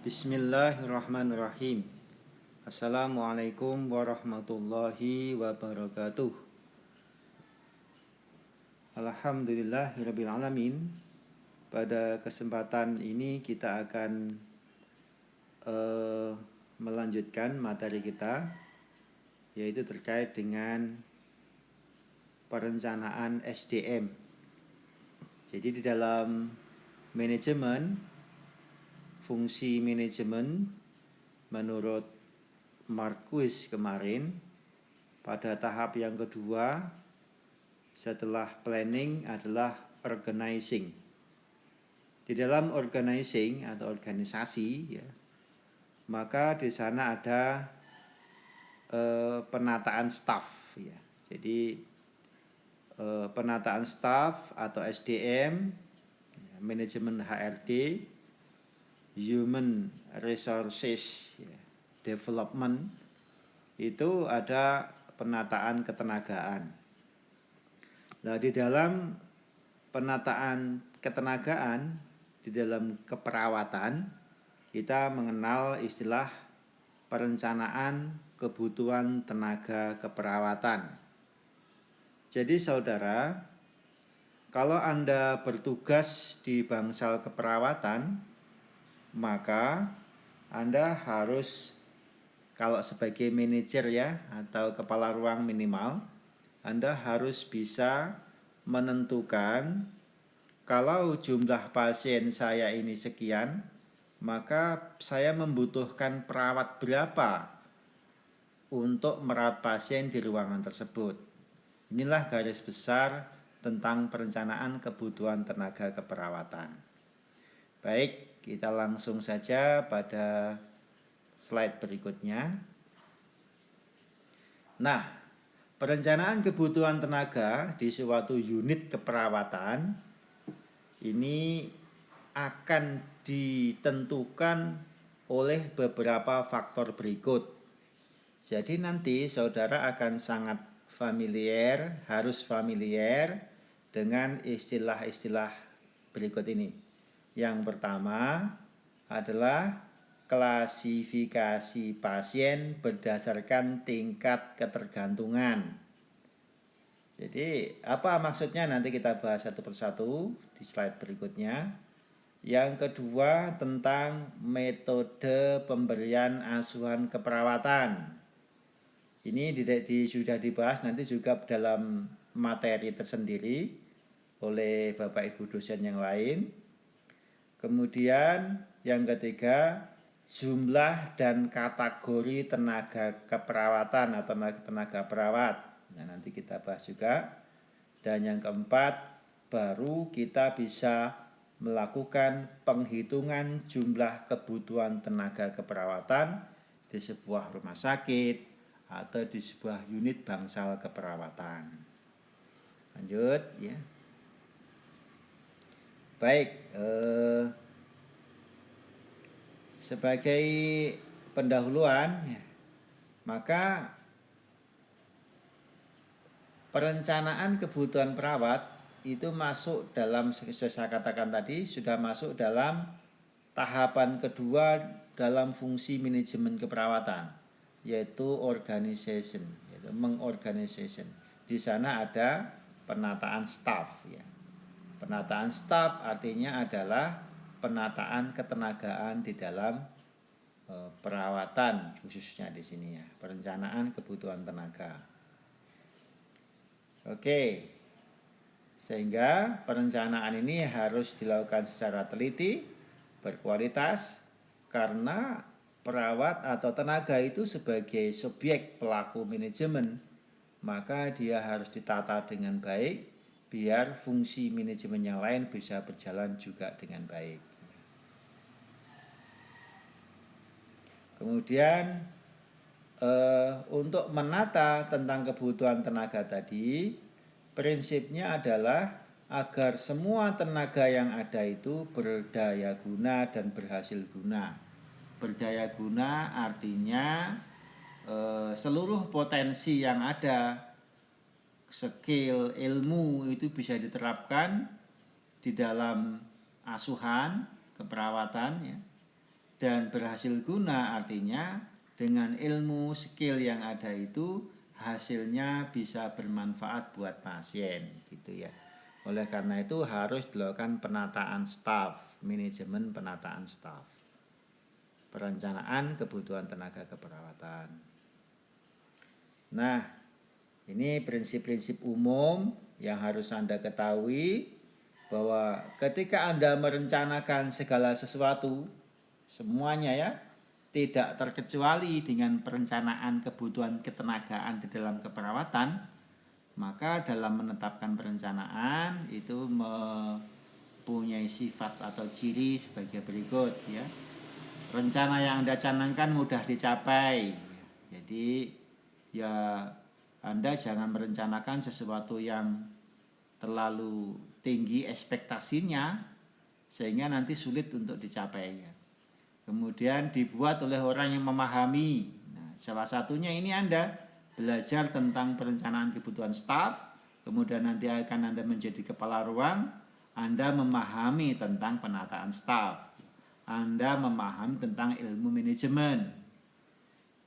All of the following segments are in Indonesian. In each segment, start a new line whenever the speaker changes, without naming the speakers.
Bismillahirrahmanirrahim. Assalamualaikum warahmatullahi wabarakatuh. Alhamdulillahirrabbilalamin. Pada kesempatan ini kita akan melanjutkan materi kita, yaitu terkait dengan perencanaan SDM. Jadi di dalam manajemen, fungsi manajemen menurut Marquis kemarin pada tahap yang kedua setelah planning adalah organizing. Di dalam organizing atau organisasi ya, maka di sana ada penataan staff ya. Jadi penataan staff atau SDM, manajemen HRD, Human Resources Development, itu ada penataan ketenagaan. Nah, di dalam penataan ketenagaan, di dalam keperawatan, kita mengenal istilah perencanaan kebutuhan tenaga keperawatan. Jadi saudara, kalau Anda bertugas di bangsal keperawatan, maka Anda harus, kalau sebagai manajer ya atau kepala ruang minimal, Anda harus bisa menentukan kalau jumlah pasien saya ini sekian, maka saya membutuhkan perawat berapa untuk merawat pasien di ruangan tersebut. Inilah garis besar tentang perencanaan kebutuhan tenaga keperawatan. Baik, kita langsung saja pada slide berikutnya. Nah, perencanaan kebutuhan tenaga di suatu unit keperawatan ini akan ditentukan oleh beberapa faktor berikut. Jadi nanti saudara akan sangat harus familiar dengan istilah-istilah berikut ini. Yang pertama adalah klasifikasi pasien berdasarkan tingkat ketergantungan. Jadi apa maksudnya nanti kita bahas satu persatu di slide berikutnya. Yang kedua tentang metode pemberian asuhan keperawatan. Ini sudah dibahas nanti juga dalam materi tersendiri oleh Bapak Ibu dosen yang lain. Kemudian yang ketiga, jumlah dan kategori tenaga keperawatan atau tenaga perawat. Nah, nanti kita bahas juga. Dan yang keempat, baru kita bisa melakukan penghitungan jumlah kebutuhan tenaga keperawatan di sebuah rumah sakit atau di sebuah unit bangsal keperawatan. Lanjut ya. Baik, sebagai pendahuluan ya, maka perencanaan kebutuhan perawat itu masuk dalam, saya katakan tadi, sudah masuk dalam tahapan kedua dalam fungsi manajemen keperawatan, yaitu organization, yaitu mengorganisation. Di sana ada penataan staff ya. Penataan staf artinya adalah penataan ketenagaan di dalam perawatan, khususnya di sini ya, perencanaan kebutuhan tenaga. Oke, sehingga perencanaan ini harus dilakukan secara teliti, berkualitas, karena perawat atau tenaga itu sebagai subjek pelaku manajemen, maka dia harus ditata dengan baik biar fungsi manajemen yang lain bisa berjalan juga dengan baik. Kemudian untuk menata tentang kebutuhan tenaga tadi, prinsipnya adalah agar semua tenaga yang ada itu berdaya guna dan berhasil guna. Berdaya guna artinya seluruh potensi yang ada, skill, ilmu itu bisa diterapkan di dalam asuhan keperawatan ya, dan berhasil guna artinya dengan ilmu skill yang ada itu hasilnya bisa bermanfaat buat pasien gitu ya. Oleh karena itu harus dilakukan penataan staf, manajemen penataan staf, perencanaan kebutuhan tenaga keperawatan. Nah, ini prinsip-prinsip umum yang harus Anda ketahui bahwa ketika Anda merencanakan segala sesuatu, semuanya ya, tidak terkecuali dengan perencanaan kebutuhan ketenagaan di dalam keperawatan, maka dalam menetapkan perencanaan itu mempunyai sifat atau ciri sebagai berikut ya. Rencana yang Anda canangkan mudah dicapai. Jadi ya Anda jangan merencanakan sesuatu yang terlalu tinggi ekspektasinya sehingga nanti sulit untuk dicapai ya. Kemudian dibuat oleh orang yang memahami. Nah, salah satunya ini Anda belajar tentang perencanaan kebutuhan staf, kemudian nanti akan Anda menjadi kepala ruang, Anda memahami tentang penataan staf, Anda memahami tentang ilmu manajemen.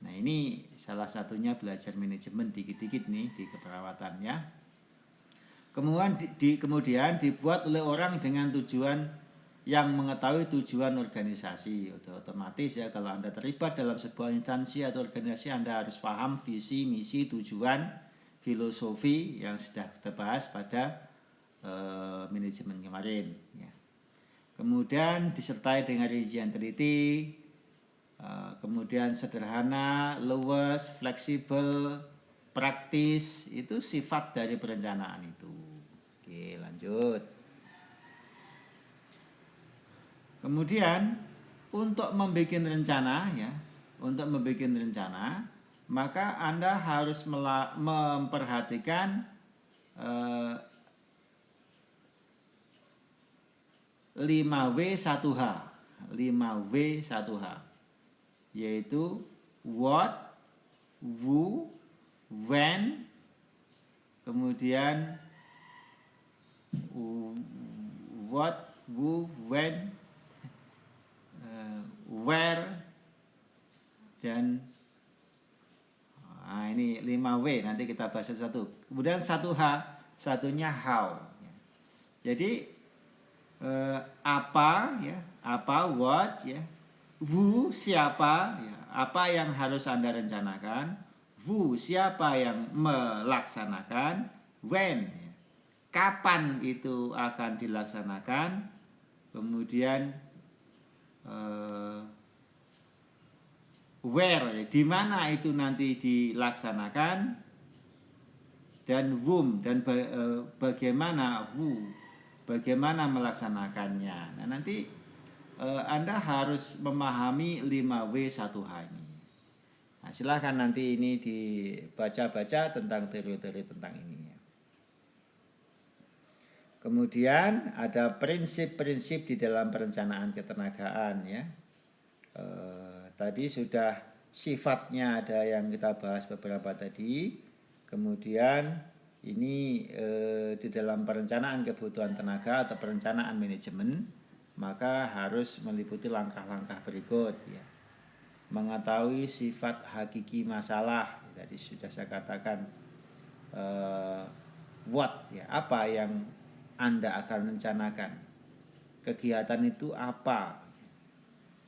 Nah, ini salah satunya belajar manajemen dikit-dikit nih di keperawatan ya. Kemudian dibuat oleh orang dengan tujuan yang mengetahui tujuan organisasi. Otomatis ya kalau Anda terlibat dalam sebuah instansi atau organisasi, Anda harus paham visi, misi, tujuan, filosofi yang sudah kita bahas pada manajemen kemarin ya. Kemudian disertai dengan rincian teliti, kemudian sederhana, luwes, fleksibel, praktis, itu sifat dari perencanaan itu. Oke, lanjut. Kemudian untuk membuat rencana ya, maka Anda harus memperhatikan 5W1H. 5W1H yaitu what, who, when, kemudian what, who, when, where, dan ini 5W nanti kita bahas satu. Kemudian 1H, satunya how. Jadi apa ya, apa what ya, who siapa ya, apa yang harus Anda rencanakan, who siapa yang melaksanakan, when ya, kapan itu akan dilaksanakan, kemudian where ya, di mana itu nanti dilaksanakan, dan whom dan bagaimana who, bagaimana melaksanakannya. Nah, nanti Anda harus memahami 5W1H ini. Nah, silahkan nanti ini dibaca-baca tentang teori-teori tentang ini. Kemudian ada prinsip-prinsip di dalam perencanaan ketenagaan ya. Tadi sudah sifatnya ada yang kita bahas beberapa tadi. Kemudian ini di dalam perencanaan kebutuhan tenaga atau perencanaan manajemen, maka harus meliputi langkah-langkah berikut ya. Mengetahui sifat hakiki masalah, tadi sudah saya katakan what ya, apa yang Anda akan rencanakan, kegiatan itu apa.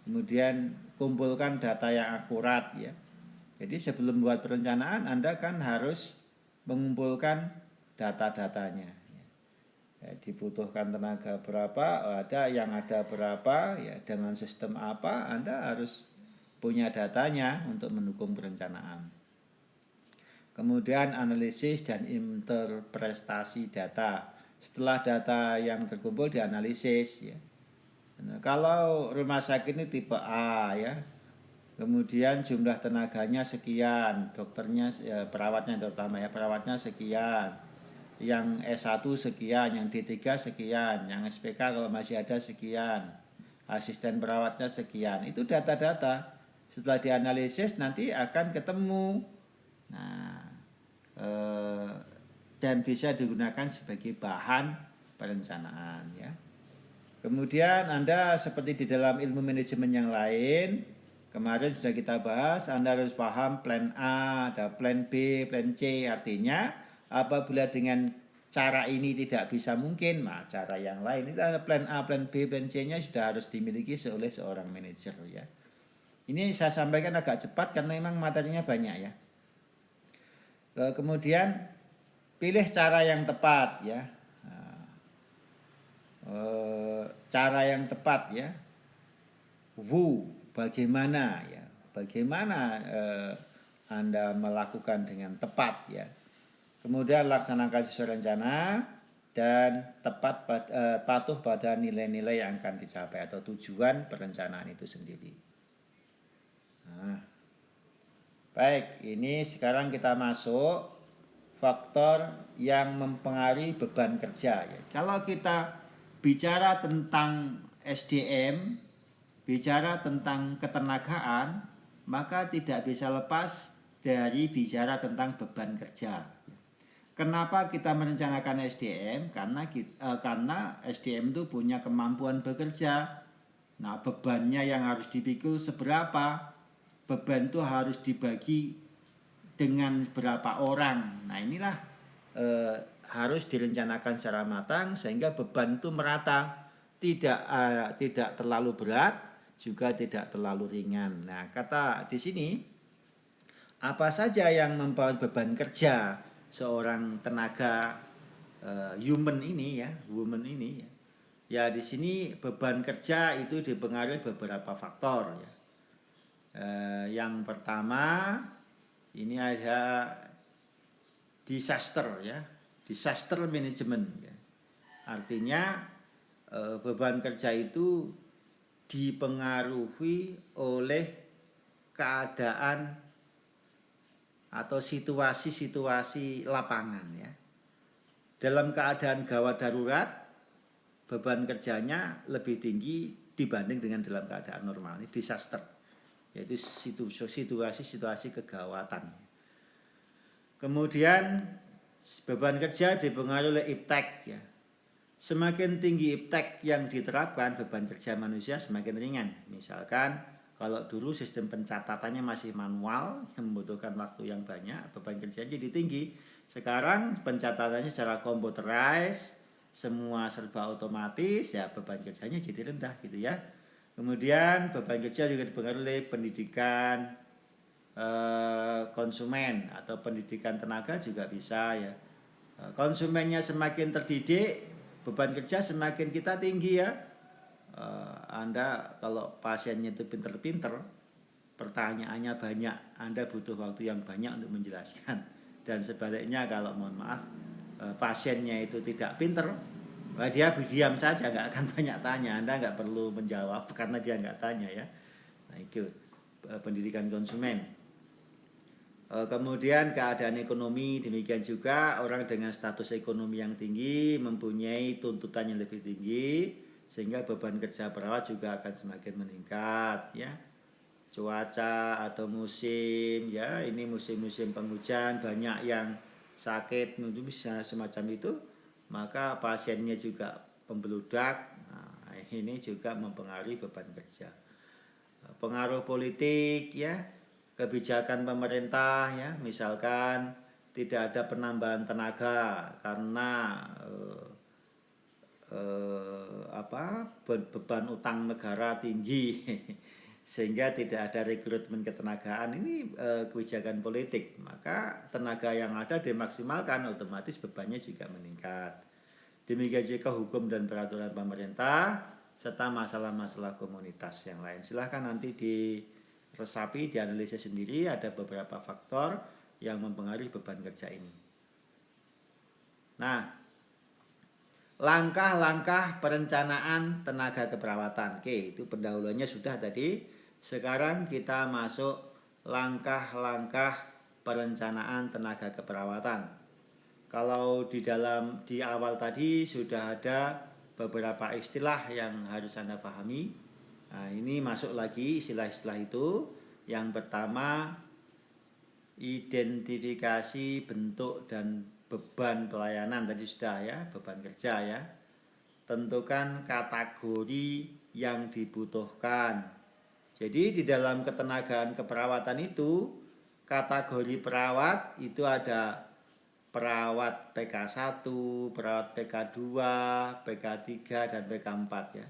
Kemudian kumpulkan data yang akurat ya. Jadi sebelum buat perencanaan Anda kan harus mengumpulkan data-datanya ya, dibutuhkan tenaga berapa, ada berapa ya, dengan sistem apa, Anda harus punya datanya untuk mendukung perencanaan. Kemudian analisis dan interpretasi data. Setelah data yang terkumpul dianalisis ya. Nah, kalau rumah sakit ini tipe A ya, kemudian jumlah tenaganya sekian, dokternya ya, perawatnya terutama ya, perawatnya sekian, yang S1 sekian, yang D3 sekian, yang SPK kalau masih ada sekian, asisten perawatnya sekian. Itu data-data. Setelah dianalisis nanti akan ketemu. Nah, dan bisa digunakan sebagai bahan perencanaan ya. Kemudian Anda seperti di dalam ilmu manajemen yang lain, kemarin sudah kita bahas, Anda harus paham plan A, ada plan B, plan C. Artinya apabila dengan cara ini tidak bisa mungkin, nah cara yang lain itu ada plan A, plan B, plan C-nya sudah harus dimiliki oleh seorang manajer ya. Ini saya sampaikan agak cepat karena memang materinya banyak ya. Kemudian pilih cara yang tepat ya. Cara yang tepat ya. Bagaimana ya? Bagaimana Anda melakukan dengan tepat ya. Kemudian laksanakan sesuai rencana dan patuh pada nilai-nilai yang akan dicapai atau tujuan perencanaan itu sendiri. Nah, baik, ini sekarang kita masuk faktor yang mempengaruhi beban kerja ya. Kalau kita bicara tentang SDM, bicara tentang ketenagaan, maka tidak bisa lepas dari bicara tentang beban kerja. Kenapa kita merencanakan SDM? Karena SDM itu punya kemampuan bekerja. Nah, bebannya yang harus dipikul seberapa? Beban itu harus dibagi dengan berapa orang. Nah, inilah harus direncanakan secara matang sehingga beban itu merata, tidak terlalu berat, juga tidak terlalu ringan. Nah, kata di sini apa saja yang membawa beban kerja seorang tenaga woman ini ya. Ya di sini beban kerja itu dipengaruhi beberapa faktor ya. Yang pertama ini ada disaster ya, disaster management ya. Artinya beban kerja itu dipengaruhi oleh keadaan atau situasi-situasi lapangan ya. Dalam keadaan gawat darurat, beban kerjanya lebih tinggi dibanding dengan dalam keadaan normal. Ini disaster, yaitu situasi-situasi kegawatan. Kemudian beban kerja dipengaruhi oleh iptek ya. Semakin tinggi iptek yang diterapkan, beban kerja manusia semakin ringan. Misalkan kalau dulu sistem pencatatannya masih manual yang membutuhkan waktu yang banyak, beban kerjanya jadi tinggi. Sekarang pencatatannya secara computerized, semua serba otomatis, ya beban kerjanya jadi rendah gitu ya. Kemudian beban kerja juga dipengaruhi oleh pendidikan konsumen atau pendidikan tenaga juga bisa ya. Konsumennya semakin terdidik, beban kerja semakin kita tinggi ya. Anda kalau pasiennya itu pinter-pinter, pertanyaannya banyak, Anda butuh waktu yang banyak untuk menjelaskan. Dan sebaliknya kalau mohon maaf pasiennya itu tidak pinter, dia diam saja, nggak akan banyak tanya. Anda nggak perlu menjawab karena dia nggak tanya ya. Nah itu pendidikan konsumen. Kemudian keadaan ekonomi, demikian juga orang dengan status ekonomi yang tinggi mempunyai tuntutan yang lebih tinggi sehingga beban kerja perawat juga akan semakin meningkat ya. Cuaca atau musim ya, ini musim-musim penghujan banyak yang sakit bisa semacam itu, maka pasiennya juga pembeludak. Nah, ini juga mempengaruhi beban kerja. Pengaruh politik ya, kebijakan pemerintah ya, misalkan tidak ada penambahan tenaga karena beban utang negara tinggi sehingga tidak ada rekrutmen ketenagaan. Ini kebijakan politik, maka tenaga yang ada dimaksimalkan, otomatis bebannya juga meningkat. Demikian juga hukum dan peraturan pemerintah serta masalah-masalah komunitas yang lain. Silahkan nanti diresapi, dianalisis sendiri, ada beberapa faktor yang mempengaruhi beban kerja ini. Nah, langkah-langkah perencanaan tenaga keperawatan. Oke, itu pendahuluannya sudah tadi. Sekarang kita masuk langkah-langkah perencanaan tenaga keperawatan. Kalau di awal tadi sudah ada beberapa istilah yang harus Anda pahami. Nah, ini masuk lagi istilah-istilah itu. Yang pertama, identifikasi bentuk dan beban pelayanan tadi sudah ya, beban kerja ya. tentukan kategori yang dibutuhkan. Jadi di dalam ketenagaan keperawatan itu, kategori perawat itu ada perawat PK1, perawat PK2, PK3, dan PK4 ya.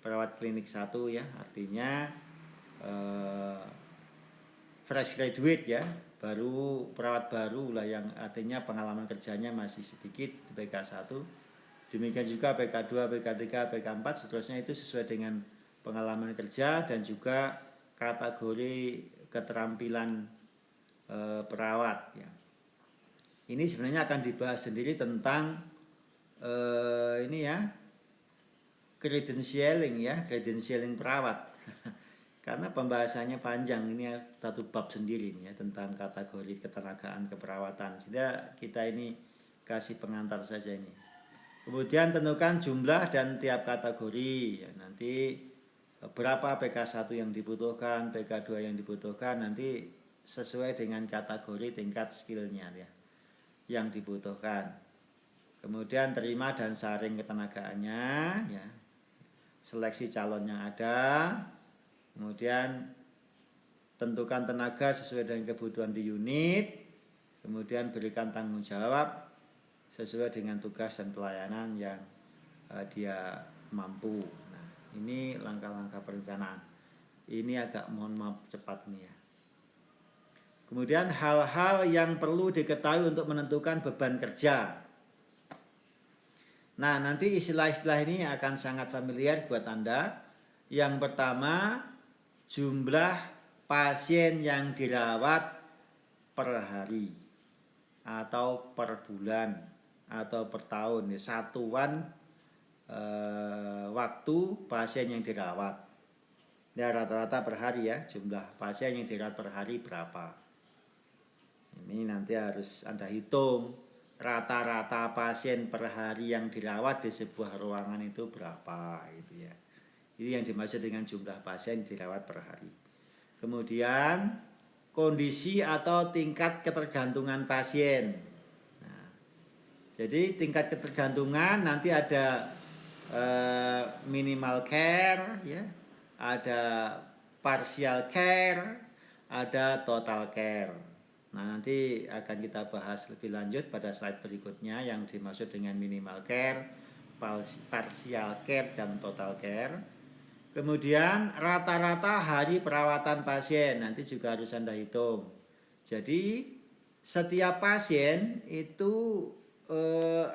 Perawat klinik 1 ya, artinya fresh graduate ya, perawat baru lah, yang artinya pengalaman kerjanya masih sedikit di PK1. Demikian juga PK2, PK3, PK4 seterusnya itu sesuai dengan pengalaman kerja dan juga kategori keterampilan perawat ya. Ini sebenarnya akan dibahas sendiri tentang ini ya, credentialing perawat. Karena pembahasannya panjang, ini satu bab sendiri ya tentang kategori ketenagaan keperawatan. Jadi kita ini kasih pengantar saja ini. Kemudian tentukan jumlah dan tiap kategori. Ya, nanti berapa PK1 yang dibutuhkan, PK2 yang dibutuhkan, nanti sesuai dengan kategori tingkat skillnya ya, yang dibutuhkan. Kemudian terima dan saring ketenagaannya ya. Seleksi calon yang ada. Kemudian tentukan tenaga sesuai dengan kebutuhan di unit. Kemudian berikan tanggung jawab sesuai dengan tugas dan pelayanan yang dia mampu. Nah, ini langkah-langkah perencanaan. Ini agak mohon maaf cepat nih ya. Kemudian hal-hal yang perlu diketahui untuk menentukan beban kerja. Nah, nanti istilah-istilah ini akan sangat familiar buat Anda. Yang pertama, jumlah pasien yang dirawat per hari atau per bulan atau per tahun, satuan waktu pasien yang dirawat. Ya, rata-rata per hari ya, jumlah pasien yang dirawat per hari berapa. Ini nanti harus Anda hitung rata-rata pasien per hari yang dirawat di sebuah ruangan itu berapa gitu ya. Ini yang dimaksud dengan jumlah pasien yang dirawat per hari. Kemudian kondisi atau tingkat ketergantungan pasien. Jadi tingkat ketergantungan nanti ada minimal care ya, ada partial care, ada total care. Nah, nanti akan kita bahas lebih lanjut pada slide berikutnya yang dimaksud dengan minimal care, partial care, dan total care. Kemudian rata-rata hari perawatan pasien nanti juga harus Anda hitung. Jadi setiap pasien itu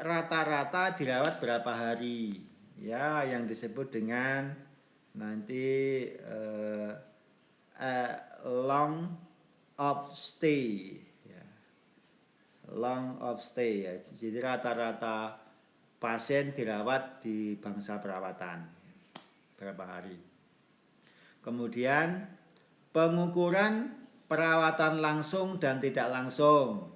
rata-rata dirawat berapa hari ya, yang disebut dengan nanti long of stay ya. Long of stay ya. Jadi rata-rata pasien dirawat di bangsa perawatan berapa hari. Kemudian pengukuran perawatan langsung dan tidak langsung.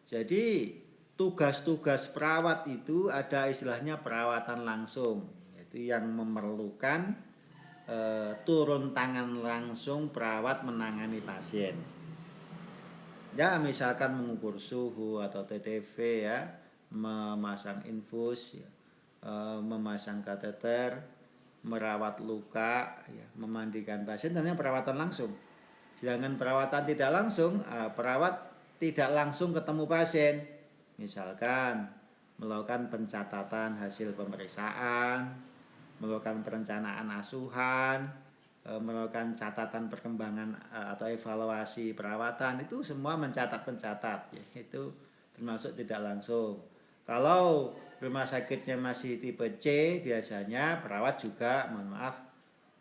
Jadi tugas-tugas perawat itu ada istilahnya perawatan langsung, yaitu yang memerlukan turun tangan langsung perawat menangani pasien. Ya, misalkan mengukur suhu atau TTV ya, memasang infus, ya, memasang kateter, merawat luka, ya, memandikan pasien, tentunya perawatan langsung. Sedangkan perawatan tidak langsung, perawat tidak langsung ketemu pasien. Misalkan melakukan pencatatan hasil pemeriksaan, melakukan perencanaan asuhan, melakukan catatan perkembangan atau evaluasi perawatan, itu semua mencatat-pencatat ya, itu termasuk tidak langsung. Kalau rumah sakitnya masih tipe C, biasanya perawat juga mohon maaf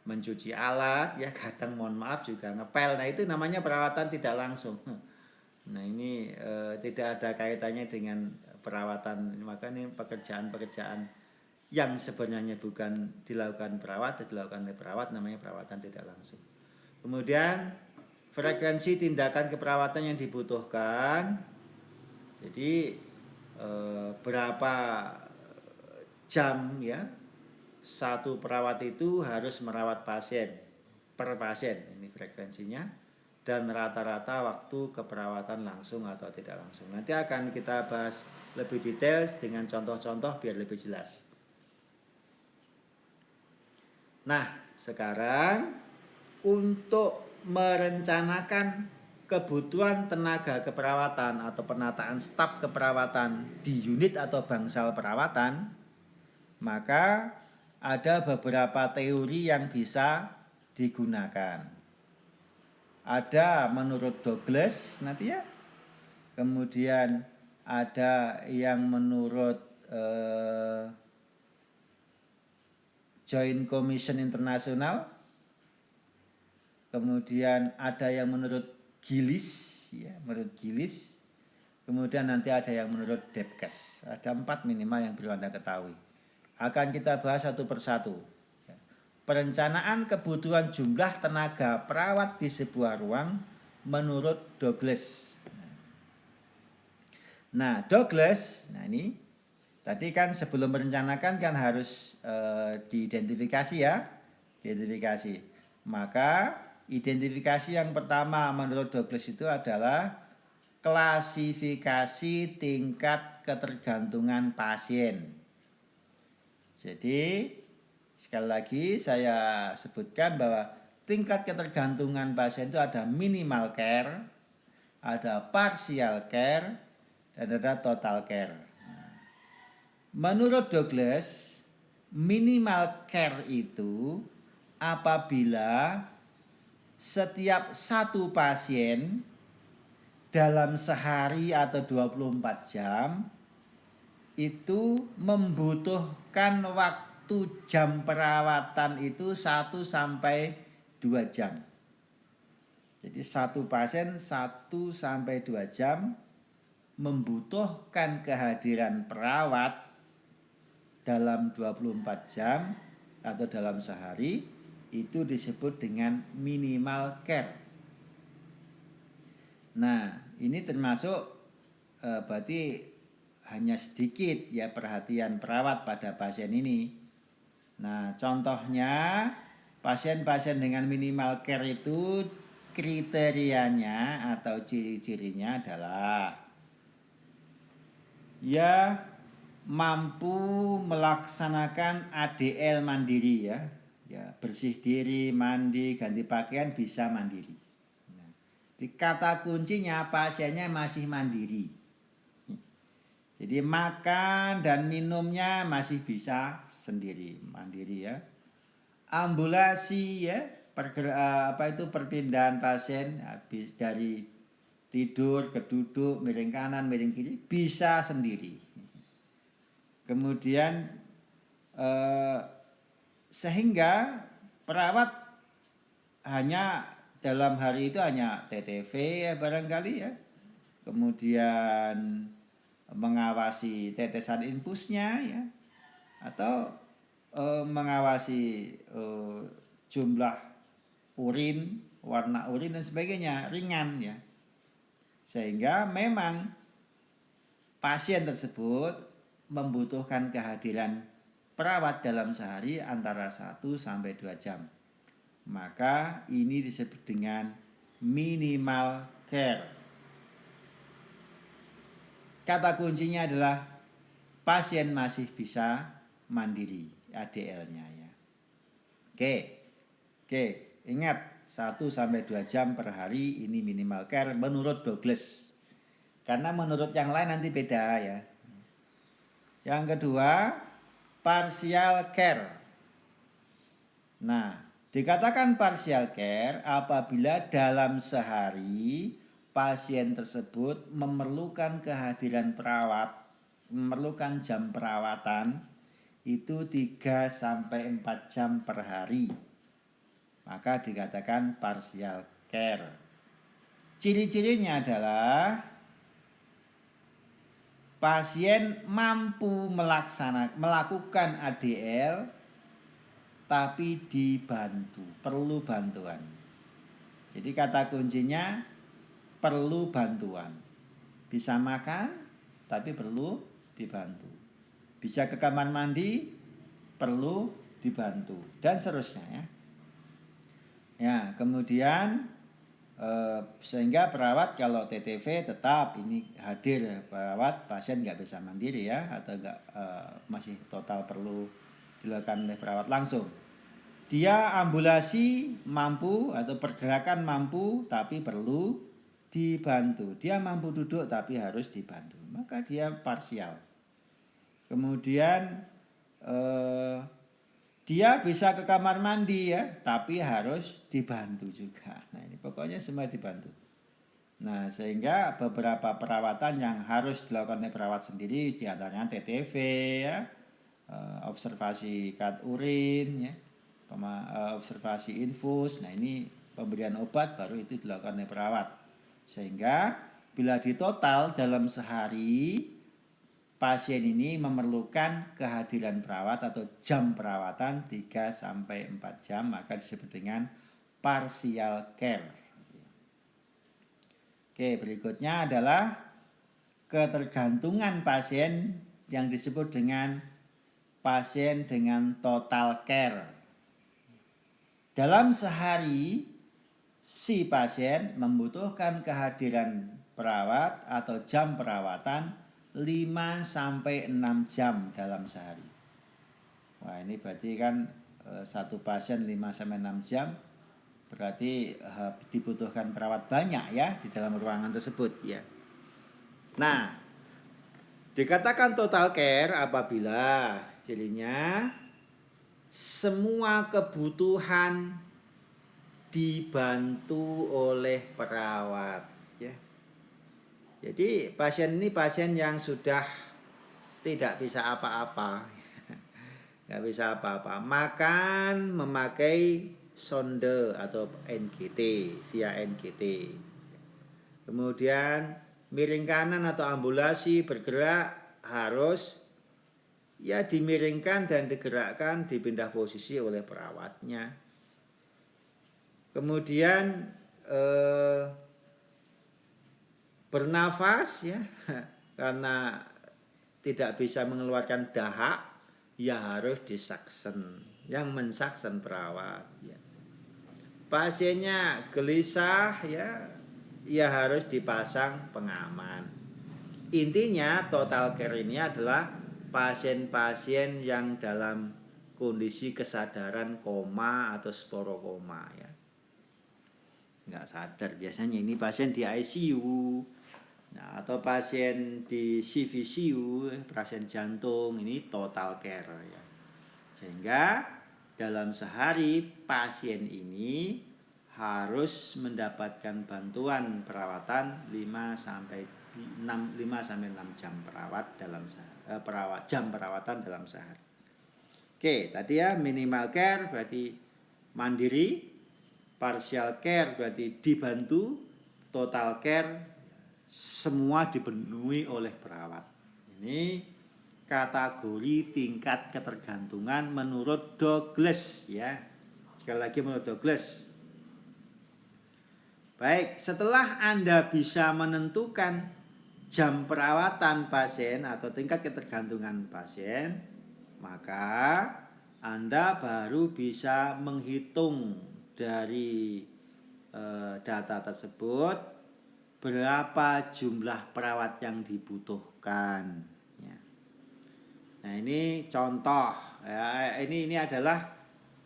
mencuci alat ya, kadang mohon maaf juga ngepel. Nah, itu namanya perawatan tidak langsung. Nah, ini tidak ada kaitannya dengan perawatan, maka ini pekerjaan-pekerjaan yang sebenarnya bukan dilakukan perawat, dilakukan oleh perawat, namanya perawatan tidak langsung. Kemudian frekuensi tindakan keperawatan yang dibutuhkan. Jadi berapa jam ya satu perawat itu harus merawat pasien per pasien, ini frekuensinya, dan rata-rata waktu keperawatan langsung atau tidak langsung. Nanti akan kita bahas lebih detail dengan contoh-contoh biar lebih jelas. Nah, sekarang untuk merencanakan kebutuhan tenaga keperawatan atau penataan staf keperawatan di unit atau bangsal perawatan, maka ada beberapa teori yang bisa digunakan. Ada menurut Douglas nanti ya, kemudian ada yang menurut Joint Commission Internasional, kemudian ada yang menurut Gillis, ya, menurut Gillis, kemudian nanti ada yang menurut Debkes. Ada 4 minimal yang perlu Anda ketahui. Akan kita bahas satu persatu. Perencanaan kebutuhan jumlah tenaga perawat di sebuah ruang menurut Douglas. Nah, Douglas, nah ini tadi kan sebelum merencanakan kan harus diidentifikasi ya, identifikasi. Maka identifikasi yang pertama menurut Douglas itu adalah klasifikasi tingkat ketergantungan pasien. Jadi sekali lagi saya sebutkan bahwa tingkat ketergantungan pasien itu ada minimal care, ada partial care, dan ada total care. Menurut Douglas, minimal care itu apabila setiap satu pasien dalam sehari atau 24 jam itu membutuhkan waktu jam perawatan itu 1 sampai 2 jam. Jadi satu pasien 1 sampai 2 jam membutuhkan kehadiran perawat dalam 24 jam atau dalam sehari, itu disebut dengan minimal care. Nah, ini termasuk berarti hanya sedikit ya perhatian perawat pada pasien ini. Nah, contohnya pasien-pasien dengan minimal care itu kriterianya atau ciri-cirinya adalah ya mampu melaksanakan ADL mandiri ya. Ya, bersih diri, mandi, ganti pakaian bisa mandiri. Nah, di kata kuncinya pasiennya masih mandiri. Jadi makan dan minumnya masih bisa sendiri, mandiri ya. Ambulasi ya, perpindahan pasien habis dari tidur ke duduk, miring kanan, miring kiri bisa sendiri. Kemudian sehingga perawat hanya dalam hari itu hanya TTV ya barangkali ya. Kemudian mengawasi tetesan infusnya ya, atau mengawasi jumlah urin, warna urin dan sebagainya, ringan ya. Sehingga memang pasien tersebut membutuhkan kehadiran perawat dalam sehari antara 1 sampai 2 jam. Maka ini disebut dengan minimal care. Kata kuncinya adalah pasien masih bisa mandiri, ADL-nya ya. Oke, ingat 1 sampai 2 jam per hari ini minimal care menurut Douglas. Karena menurut yang lain nanti beda ya. Yang kedua, partial care. Nah, dikatakan partial care apabila dalam sehari pasien tersebut memerlukan kehadiran perawat, memerlukan jam perawatan itu 3 sampai 4 jam per hari. Maka dikatakan partial care. Ciri-cirinya adalah pasien mampu melakukan ADL tapi dibantu, perlu bantuan. Jadi kata kuncinya perlu bantuan. Bisa makan tapi perlu dibantu. Bisa ke kamar mandi perlu dibantu dan seterusnya ya. Ya, kemudian sehingga perawat kalau TTV tetap ini hadir perawat, pasien nggak bisa mandiri ya, atau nggak masih total perlu dilakukan oleh perawat langsung. Dia ambulasi mampu atau pergerakan mampu tapi perlu dibantu. Dia mampu duduk tapi harus dibantu. Maka dia parsial. Kemudian dia bisa ke kamar mandi ya, tapi harus dibantu juga. Nah, ini pokoknya semua dibantu. Nah, sehingga beberapa perawatan yang harus dilakukan oleh perawat sendiri, diantaranya TTV ya, observasi kat urin ya, observasi infus. Nah, ini pemberian obat baru itu dilakukan oleh perawat. Sehingga bila ditotal dalam sehari, pasien ini memerlukan kehadiran perawat atau jam perawatan 3-4 jam, maka disebut dengan partial care. Oke, berikutnya adalah ketergantungan pasien yang disebut dengan pasien dengan total care. Dalam sehari, si pasien membutuhkan kehadiran perawat atau jam perawatan 5-6 jam dalam sehari. Wah, ini berarti kan satu pasien 5-6 jam berarti dibutuhkan perawat banyak ya di dalam ruangan tersebut ya. Nah, dikatakan total care apabila jadinya semua kebutuhan dibantu oleh perawat ya. Jadi pasien ini pasien yang sudah tidak bisa apa-apa. Nggak bisa apa-apa. Makan memakai sonde atau NGT, via NGT. Kemudian miring kanan atau ambulasi bergerak harus ya dimiringkan dan digerakkan, dipindah posisi oleh perawatnya. Kemudian bernafas ya, karena tidak bisa mengeluarkan dahak, ya harus disaksen. Yang mensaksen perawat ya. Pasiennya gelisah ya harus dipasang pengaman. Intinya total care ini adalah pasien-pasien yang dalam kondisi kesadaran koma atau sporokoma ya. Nggak sadar, biasanya ini pasien di ICU. Nah, atau pasien di CVCU, pasien jantung, ini total care ya. Sehingga dalam sehari pasien ini harus mendapatkan bantuan perawatan 5-6 jam jam perawatan dalam sehari. Oke, tadi ya minimal care berarti mandiri, partial care berarti dibantu, total care semua dipenuhi oleh perawat. Ini kategori tingkat ketergantungan menurut Douglas ya. Sekali lagi menurut Douglas. Baik, setelah Anda bisa menentukan jam perawatan pasien atau tingkat ketergantungan pasien, maka Anda baru bisa menghitung dari data tersebut berapa jumlah perawat yang dibutuhkan. Nah, ini contoh ya, ini adalah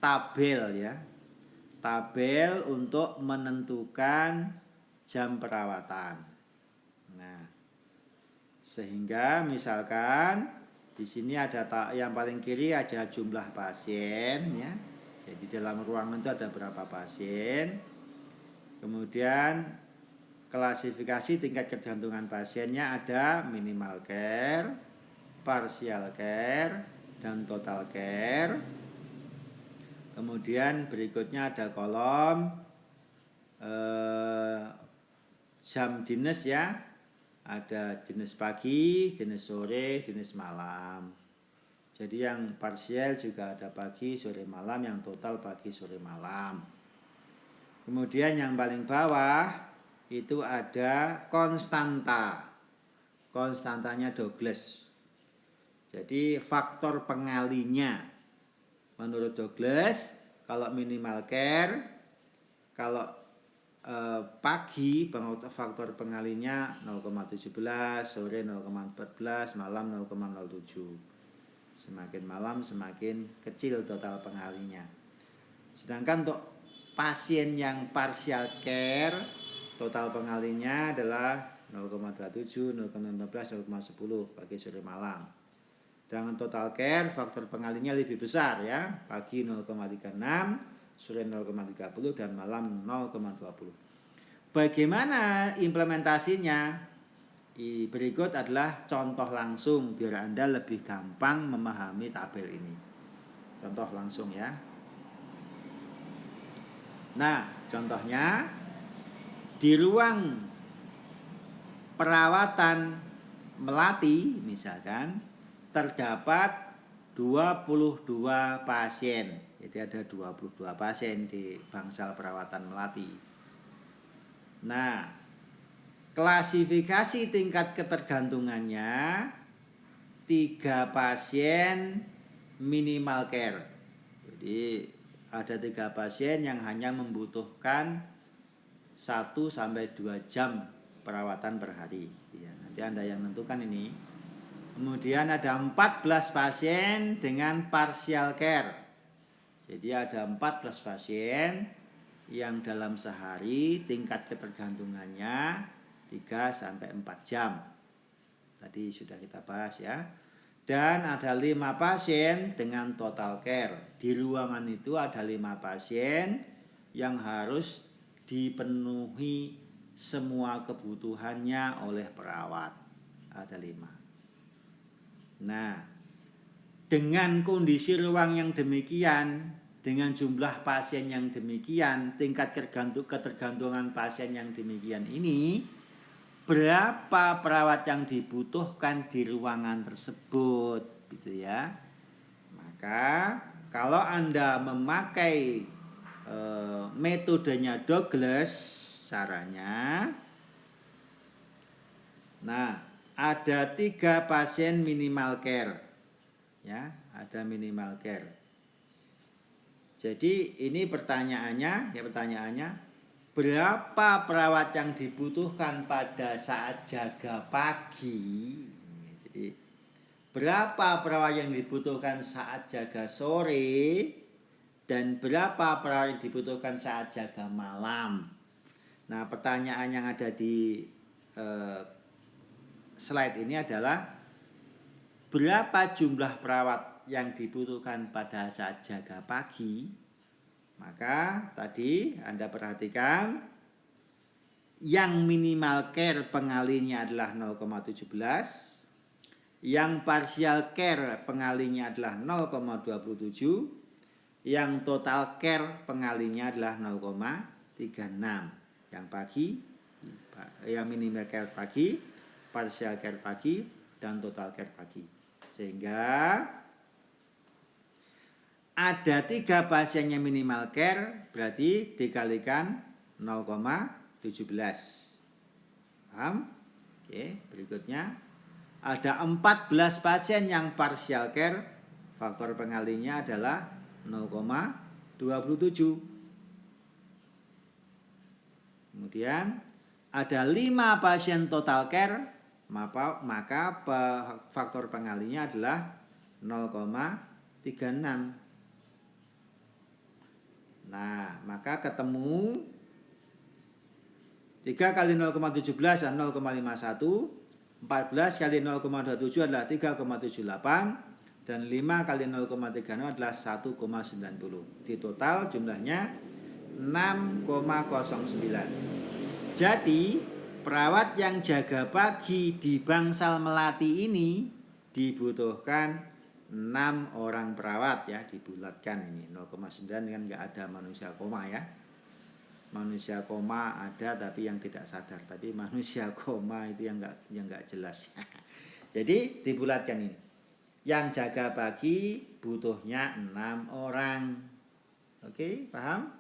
tabel ya. Tabel untuk menentukan jam perawatan. Nah, sehingga misalkan di sini ada yang paling kiri ada jumlah pasien ya. Jadi dalam ruangan itu ada berapa pasien. Kemudian klasifikasi tingkat ketergantungan pasiennya ada minimal care, partial care, dan total care. Kemudian berikutnya ada kolom jam dinas ya. Ada dinas pagi, dinas sore, dinas malam. Jadi yang partial juga ada pagi, sore, malam. Yang total pagi, sore, malam. Kemudian yang paling bawah itu ada konstanta. Konstantanya Douglas. Jadi faktor pengalinya menurut Douglas, kalau minimal care, kalau pagi faktor pengalinya 0,17, sore 0,14, malam 0,07. Semakin malam semakin kecil total pengalinya. Sedangkan untuk pasien yang partial care total pengalinya adalah 0,27, 0,15, 0,10 pagi sore malam. Dengan total care faktor pengalinya lebih besar ya, pagi 0,36, sore 0,30 dan malam 0,20. Bagaimana implementasinya? Berikut adalah contoh langsung biar Anda lebih gampang memahami tabel ini. Contoh langsung ya. Nah, contohnya di ruang perawatan melati misalkan terdapat 22 pasien. Jadi ada 22 pasien di bangsal perawatan melati. Nah, klasifikasi tingkat ketergantungannya 3 pasien minimal care. Jadi ada 3 pasien yang hanya membutuhkan 1 sampai 2 jam perawatan per hari. Ya, nanti Anda yang menentukan ini. Kemudian ada 14 pasien dengan partial care. Jadi ada 14 pasien yang dalam sehari tingkat ketergantungannya 3 sampai 4 jam. Tadi sudah kita bahas ya. Dan ada 5 pasien dengan total care. Di ruangan itu ada 5 pasien yang harus dipenuhi semua kebutuhannya oleh perawat. Ada 5. Nah, dengan kondisi ruang yang demikian, dengan jumlah pasien yang demikian, tingkat ketergantungan pasien yang demikian ini, berapa perawat yang dibutuhkan di ruangan tersebut gitu ya. Maka kalau Anda memakai metodenya Douglas caranya, nah ada 3 pasien minimal care ya, ada minimal care. Jadi ini pertanyaannya berapa perawat yang dibutuhkan pada saat jaga pagi? Jadi, berapa perawat yang dibutuhkan saat jaga sore? Dan berapa perawat yang dibutuhkan saat jaga malam? Nah, pertanyaan yang ada di slide ini adalah berapa jumlah perawat yang dibutuhkan pada saat jaga pagi? Maka tadi Anda perhatikan yang minimal care pengalinya adalah 0,17, yang partial care pengalinya adalah 0,27, yang total care pengalinya adalah 0,36. Yang pagi, yang minimal care pagi, partial care pagi, dan total care pagi. Sehingga ada 3 pasiennya minimal care, berarti dikalikan 0,17. Paham? Oke, berikutnya ada 14 pasien yang partial care, faktor pengalinya adalah 0,27. Kemudian ada 5 pasien total care, maka faktor pengalinya adalah 0,36. Nah, maka ketemu 3 kali 0,17 adalah 0,51, 14 kali 0,27 adalah 3,78, dan 5 kali 0,36 adalah 1,90. Di total jumlahnya 6,09. Jadi, perawat yang jaga pagi di bangsal melati ini dibutuhkan 6 orang perawat ya, dibulatkan ini 0,9 kan nggak ada manusia koma ya. Manusia koma ada tapi yang tidak sadar, tapi manusia koma itu yang nggak jelas. Jadi dibulatkan ini. Yang jaga pagi butuhnya 6 orang. Oke, paham?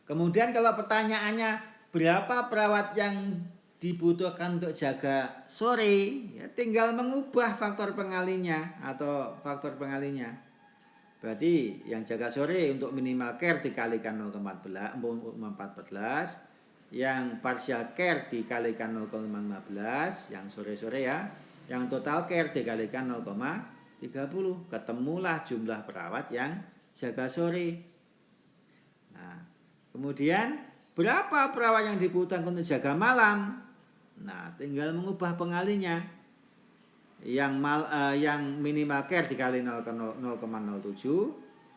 Kemudian kalau pertanyaannya berapa perawat yang dibutuhkan untuk jaga sore, ya tinggal mengubah faktor pengalinya atau faktor pengalinya. Berarti yang jaga sore untuk minimal care dikalikan 0,14, yang partial care dikalikan 0,15, yang sore-sore ya, yang total care dikalikan 0,30. Ketemulah jumlah perawat yang jaga sore. kemudian berapa perawat yang dibutuhkan untuk jaga malam? Nah, tinggal mengubah pengalinya. Yang minimal care dikali 0,07,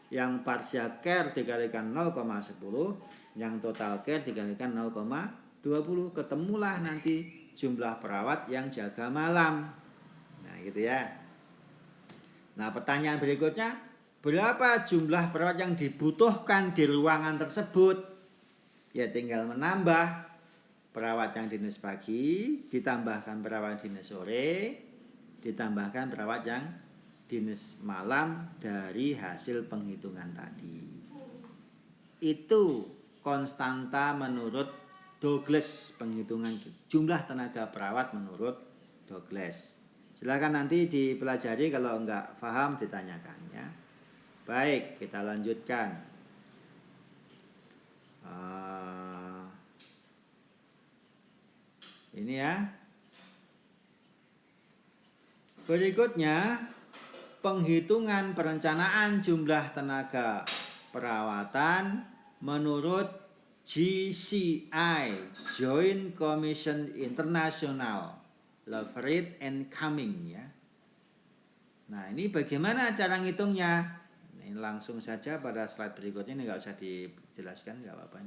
yang partial care dikalikan 0,10, yang total care dikalikan 0,20. Ketemulah nanti jumlah perawat yang jaga malam. Nah, gitu ya. Nah, pertanyaan berikutnya, berapa jumlah perawat yang dibutuhkan di ruangan tersebut? Ya tinggal menambah perawat yang dinas pagi, ditambahkan perawat dinas sore, ditambahkan perawat yang dinas malam dari hasil penghitungan tadi. Itu konstanta menurut Douglas, penghitungan jumlah tenaga perawat menurut Douglas. Silakan nanti dipelajari, kalau enggak paham ditanyakan ya. Baik, kita lanjutkan. Ini ya. Berikutnya, penghitungan perencanaan jumlah tenaga perawatan menurut GCI, Joint Commission International, Leverett and Cumming ya. Nah, ini bagaimana cara ngitungnya? Ini langsung saja pada slide berikutnya, ini nggak usah dijelaskan, nggak apa-apa.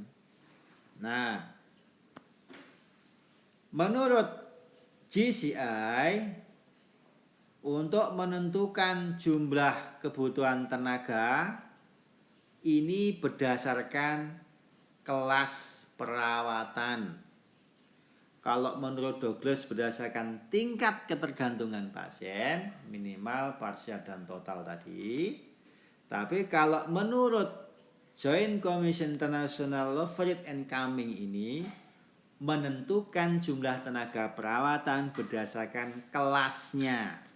Nah, menurut GCI, untuk menentukan jumlah kebutuhan tenaga ini berdasarkan kelas perawatan. Kalau menurut Douglas berdasarkan tingkat ketergantungan pasien, minimal, parsial, dan total tadi. Tapi kalau menurut Joint Commission International, Leverett and Cumming ini menentukan jumlah tenaga perawatan berdasarkan kelasnya.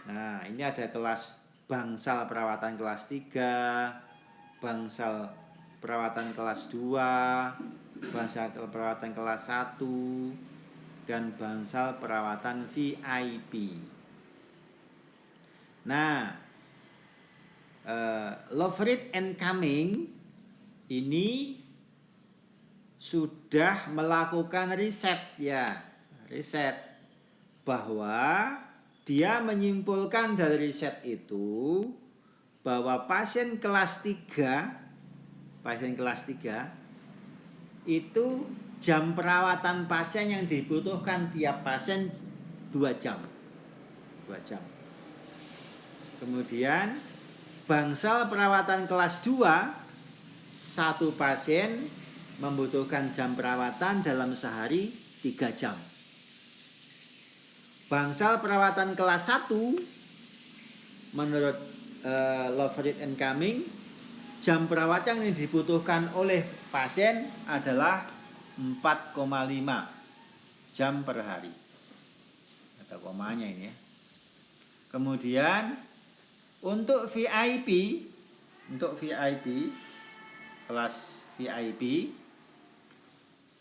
Nah, ini ada kelas bangsal perawatan kelas 3, bangsal perawatan kelas 2, bangsal perawatan kelas 1, dan bangsal perawatan VIP. Nah, Leverett and Cumming ini sudah melakukan riset bahwa dia menyimpulkan dari riset itu bahwa pasien kelas 3 itu jam perawatan pasien yang dibutuhkan tiap pasien 2 jam. Kemudian bangsal perawatan kelas 2, satu pasien membutuhkan jam perawatan dalam sehari 3 jam. Bangsal perawatan kelas 1 menurut Leverett and Cumming, jam perawatan yang dibutuhkan oleh pasien adalah 4,5 jam per hari. Ada komanya ini ya. Kemudian untuk VIP, kelas VIP,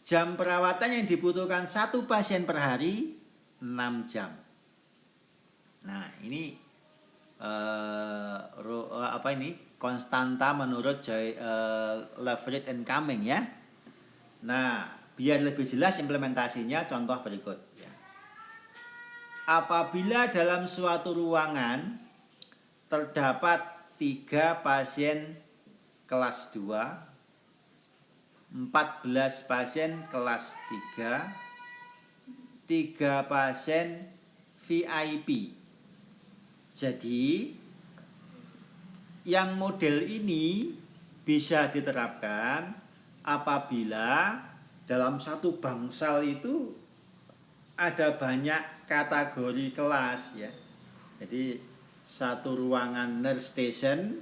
jam perawatan yang dibutuhkan satu pasien per hari 6 jam. Nah, ini konstanta menurut Leverett and Cumming ya. Nah, biar lebih jelas implementasinya, contoh berikut ya. Apabila dalam suatu ruangan terdapat 3 pasien kelas 2, 14 pasien kelas 3, 3 pasien VIP. Jadi yang model ini bisa diterapkan apabila dalam satu bangsal itu ada banyak kategori kelas ya. Jadi satu ruangan nurse station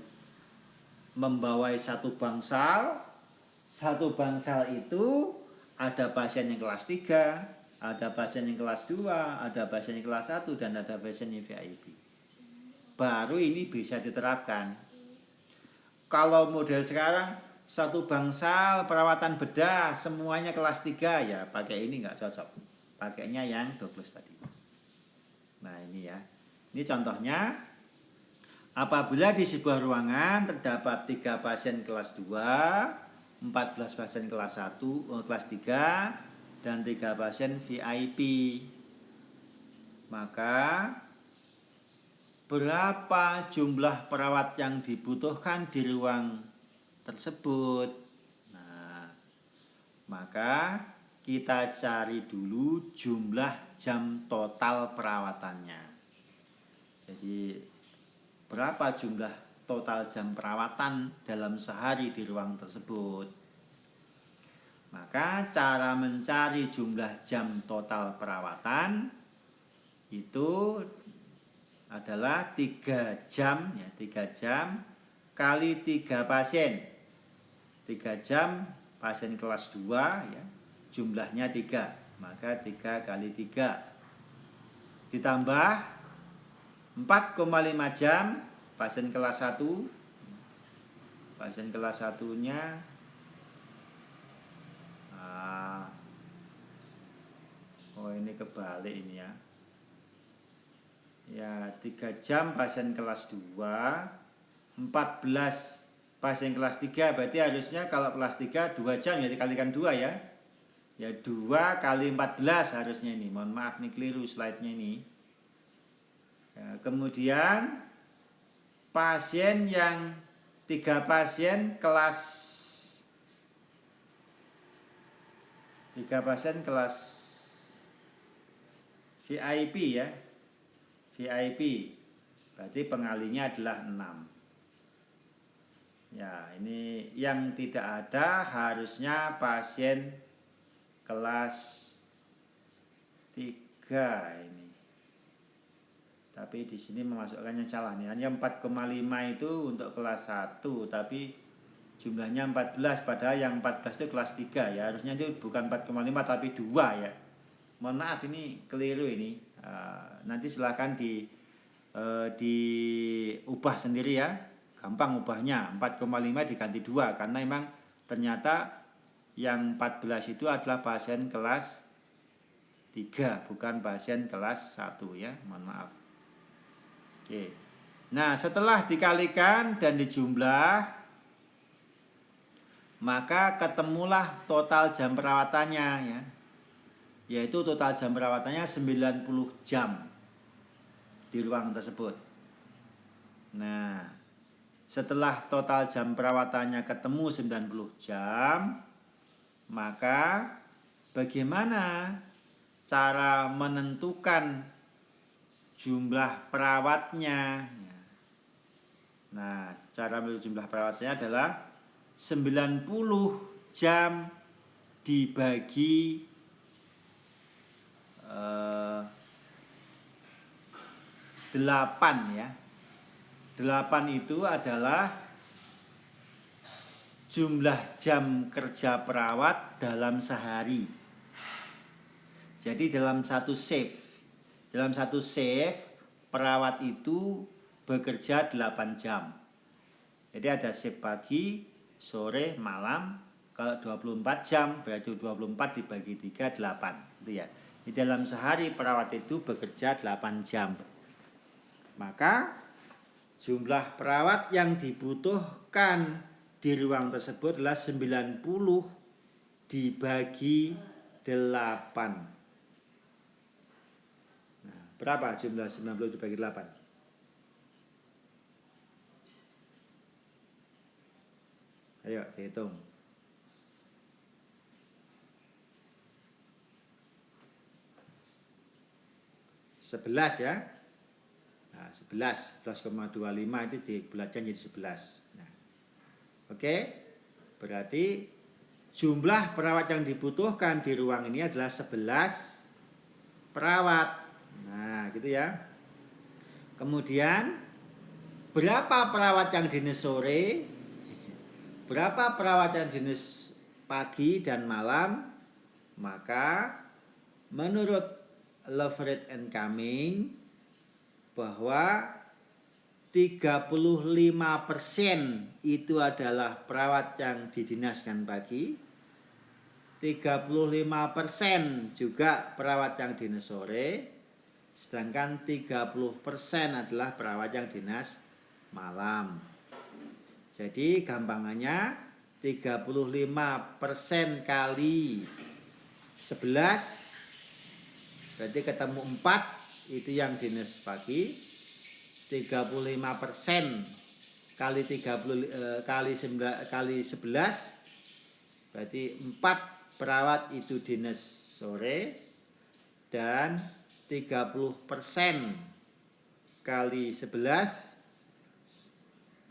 membawai satu bangsal itu ada pasien yang kelas 3, ada pasien yang kelas 2, ada pasien yang kelas 1, dan ada pasien yang VIP. Baru ini bisa diterapkan. Kalau model sekarang satu bangsal perawatan bedah semuanya kelas 3 ya, pakai ini nggak cocok. Pakainya yang Douglas tadi. Nah, ini ya. Ini contohnya. Apabila di sebuah ruangan terdapat 3 pasien kelas 2, 14 pasien kelas 1, kelas 3, dan 3 pasien VIP. Maka berapa jumlah perawat yang dibutuhkan di ruang tersebut? Nah, maka kita cari dulu jumlah jam total perawatannya. Jadi berapa jumlah total jam perawatan dalam sehari di ruang tersebut? Maka cara mencari jumlah jam total perawatan itu adalah 3 jam ya, 3 jam kali 3 pasien. 3 jam pasien kelas 2 ya, jumlahnya 3. Maka 3 kali 3 ditambah 4,5 jam pasien kelas 1. Pasien kelas 1-nya ini kebalik ini ya. Ya, 3 jam pasien kelas 2, 14 pasien kelas 3, berarti harusnya kalau kelas 3 2 jam ya, dikalikan 2 ya. Ya 2 kali 14 harusnya ini. Mohon maaf nih keliru slide-nya ini. Ya, kemudian pasien yang 3 pasien kelas 3 pasien kelas VIP ya. VIP berarti pengalinya adalah 6. Ya, ini yang tidak ada harusnya pasien kelas 3 ini. Tapi di sini memasukkannya salah nih. Hanya 4,5 itu untuk kelas 1, tapi jumlahnya 14, padahal yang 14 itu kelas 3 ya. Harusnya itu bukan 4,5 tapi 2 ya. Mohon maaf ini keliru ini. Nanti silakan diubah sendiri ya. Gampang ubahnya. 4,5 diganti 2 karena memang ternyata yang 14 itu adalah pasien kelas 3, bukan pasien kelas 1 ya. Mohon maaf. Oke. Nah, setelah dikalikan dan dijumlah, maka ketemulah total jam perawatannya ya. Yaitu total jam perawatannya 90 jam di ruang tersebut. Nah, setelah total jam perawatannya ketemu 90 jam, maka bagaimana cara menentukan jumlah perawatnya? Nah, cara menentukan jumlah perawatnya adalah 90 jam dibagi 8 ya. 8 itu adalah jumlah jam kerja perawat dalam sehari. Jadi dalam satu shift perawat itu bekerja 8 jam. Jadi ada shift pagi, sore, malam. Kalau 24 jam berarti 24 dibagi 3 8 gitu ya. Di dalam sehari perawat itu bekerja 8 jam. Maka jumlah perawat yang dibutuhkan di ruang tersebut adalah 90 dibagi 8. Nah, berapa jumlah 90 dibagi 8? Ayo dihitung. 11 ya. Nah, 11,25 itu dibulatkan jadi 11. Nah, oke. Berarti jumlah perawat yang dibutuhkan di ruang ini adalah 11 perawat. Nah, gitu ya. Kemudian berapa perawat yang dinas sore? Berapa perawat yang dinas pagi dan malam? Maka menurut Lovered and Cumming bahwa 35% itu adalah perawat yang didinaskan pagi, 35% juga perawat yang dinas sore, sedangkan 30% adalah perawat yang dinas malam. Jadi gampangannya 35% kali 11 berarti ketemu 4, itu yang dinas pagi. 35% kali 30 kali 11 berarti 4 perawat itu dinas sore, dan 30% kali 11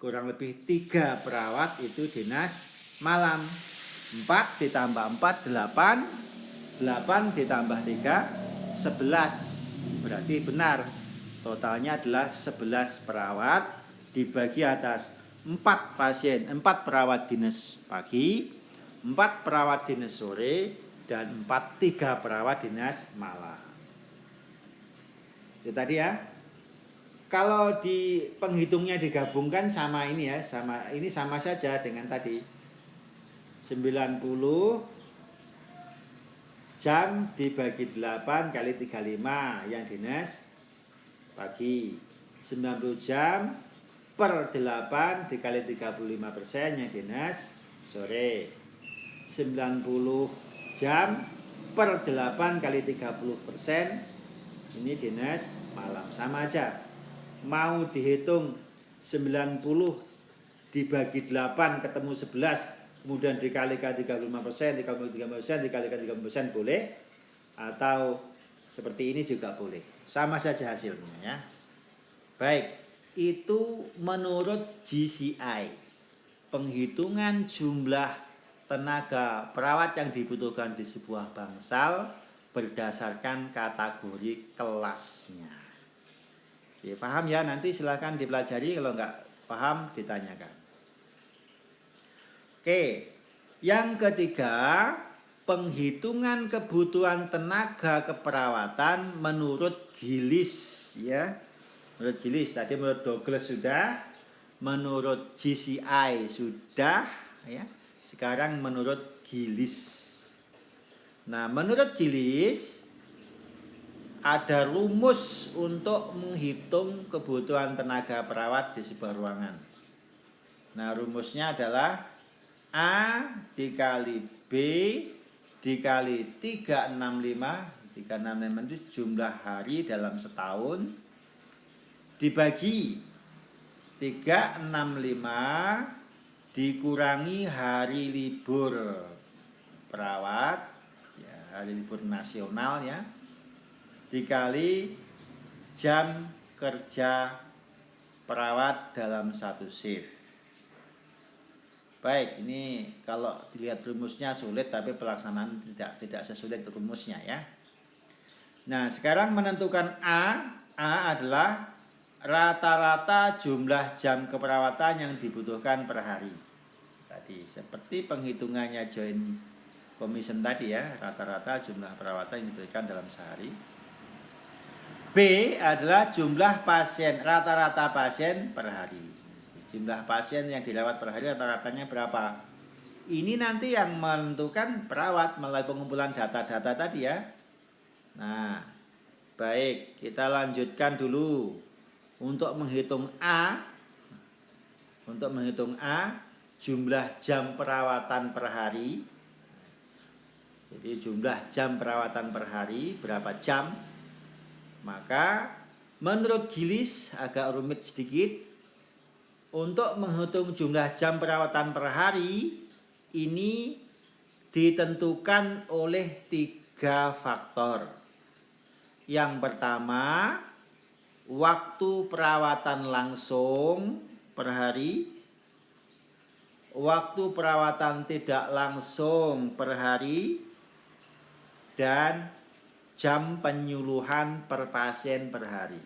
kurang lebih 3 perawat itu dinas malam. 4 ditambah 4 8, 8 ditambah 3 11. Berarti benar, totalnya adalah 11 perawat dibagi atas 4 pasien, 4 perawat dinas pagi, 4 perawat dinas sore, dan 3 perawat dinas malam. Itu tadi ya. Kalau di penghitungnya digabungkan sama ini ya, sama saja dengan tadi. 90 jam dibagi 8 kali 35 yang dinas pagi. 90 jam per 8 dikali 35% yang dinas sore. 90 jam per 8 kali 30% ini dinas malam. Sama aja. Mau dihitung 90 dibagi 8 ketemu 11, kemudian dikalikan 35%, dikalikan 35%, dikalikan 30% boleh, atau seperti ini juga boleh. Sama saja hasilnya ya. Baik, itu menurut GCI, penghitungan jumlah tenaga perawat yang dibutuhkan di sebuah bangsal berdasarkan kategori kelasnya. Ya, paham ya, nanti silakan dipelajari, kalau nggak paham ditanyakan. Oke, yang ketiga, penghitungan kebutuhan tenaga keperawatan menurut Gillies ya. Menurut Gillies, tadi menurut Douglas sudah, menurut GCI sudah ya. Sekarang menurut Gillies. Nah, menurut Gillies ada rumus untuk menghitung kebutuhan tenaga perawat di sebuah ruangan. Nah, rumusnya adalah A dikali B dikali 365. 365 itu jumlah hari dalam setahun, dibagi 365 dikurangi hari libur perawat ya, hari libur nasional ya, dikali jam kerja perawat dalam satu shift. Baik, ini kalau dilihat rumusnya sulit, tapi pelaksanaan tidak sesulit rumusnya ya. Nah, sekarang menentukan A adalah rata-rata jumlah jam keperawatan yang dibutuhkan per hari. Tadi seperti penghitungannya Joint Commission tadi ya, rata-rata jumlah perawatan yang dibutuhkan dalam sehari. B adalah jumlah pasien, rata-rata pasien per hari. Jumlah pasien yang dirawat per hari rata-ratanya berapa? Ini nanti yang menentukan perawat melalui pengumpulan data-data tadi ya. Nah, baik, kita lanjutkan dulu. Untuk menghitung A, jumlah jam perawatan per hari. Jadi jumlah jam perawatan per hari, berapa jam? Maka menurut Gillies agak rumit sedikit. Untuk menghitung jumlah jam perawatan per hari ini ditentukan oleh 3 faktor. Yang pertama, waktu perawatan langsung per hari, waktu perawatan tidak langsung per hari, dan jam penyuluhan per pasien per hari.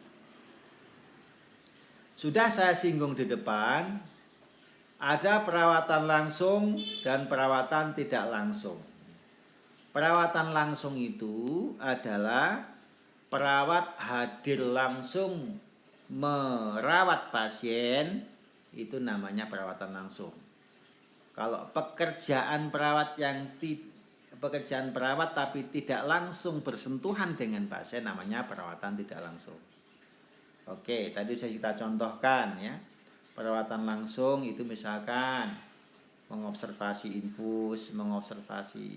Sudah saya singgung di depan, ada perawatan langsung dan perawatan tidak langsung. Perawatan langsung itu adalah perawat hadir langsung merawat pasien, itu namanya perawatan langsung. Kalau pekerjaan perawat tapi tidak langsung bersentuhan dengan pasien, namanya perawatan tidak langsung. Oke, tadi sudah kita contohkan ya. Perawatan langsung itu misalkan mengobservasi infus, mengobservasi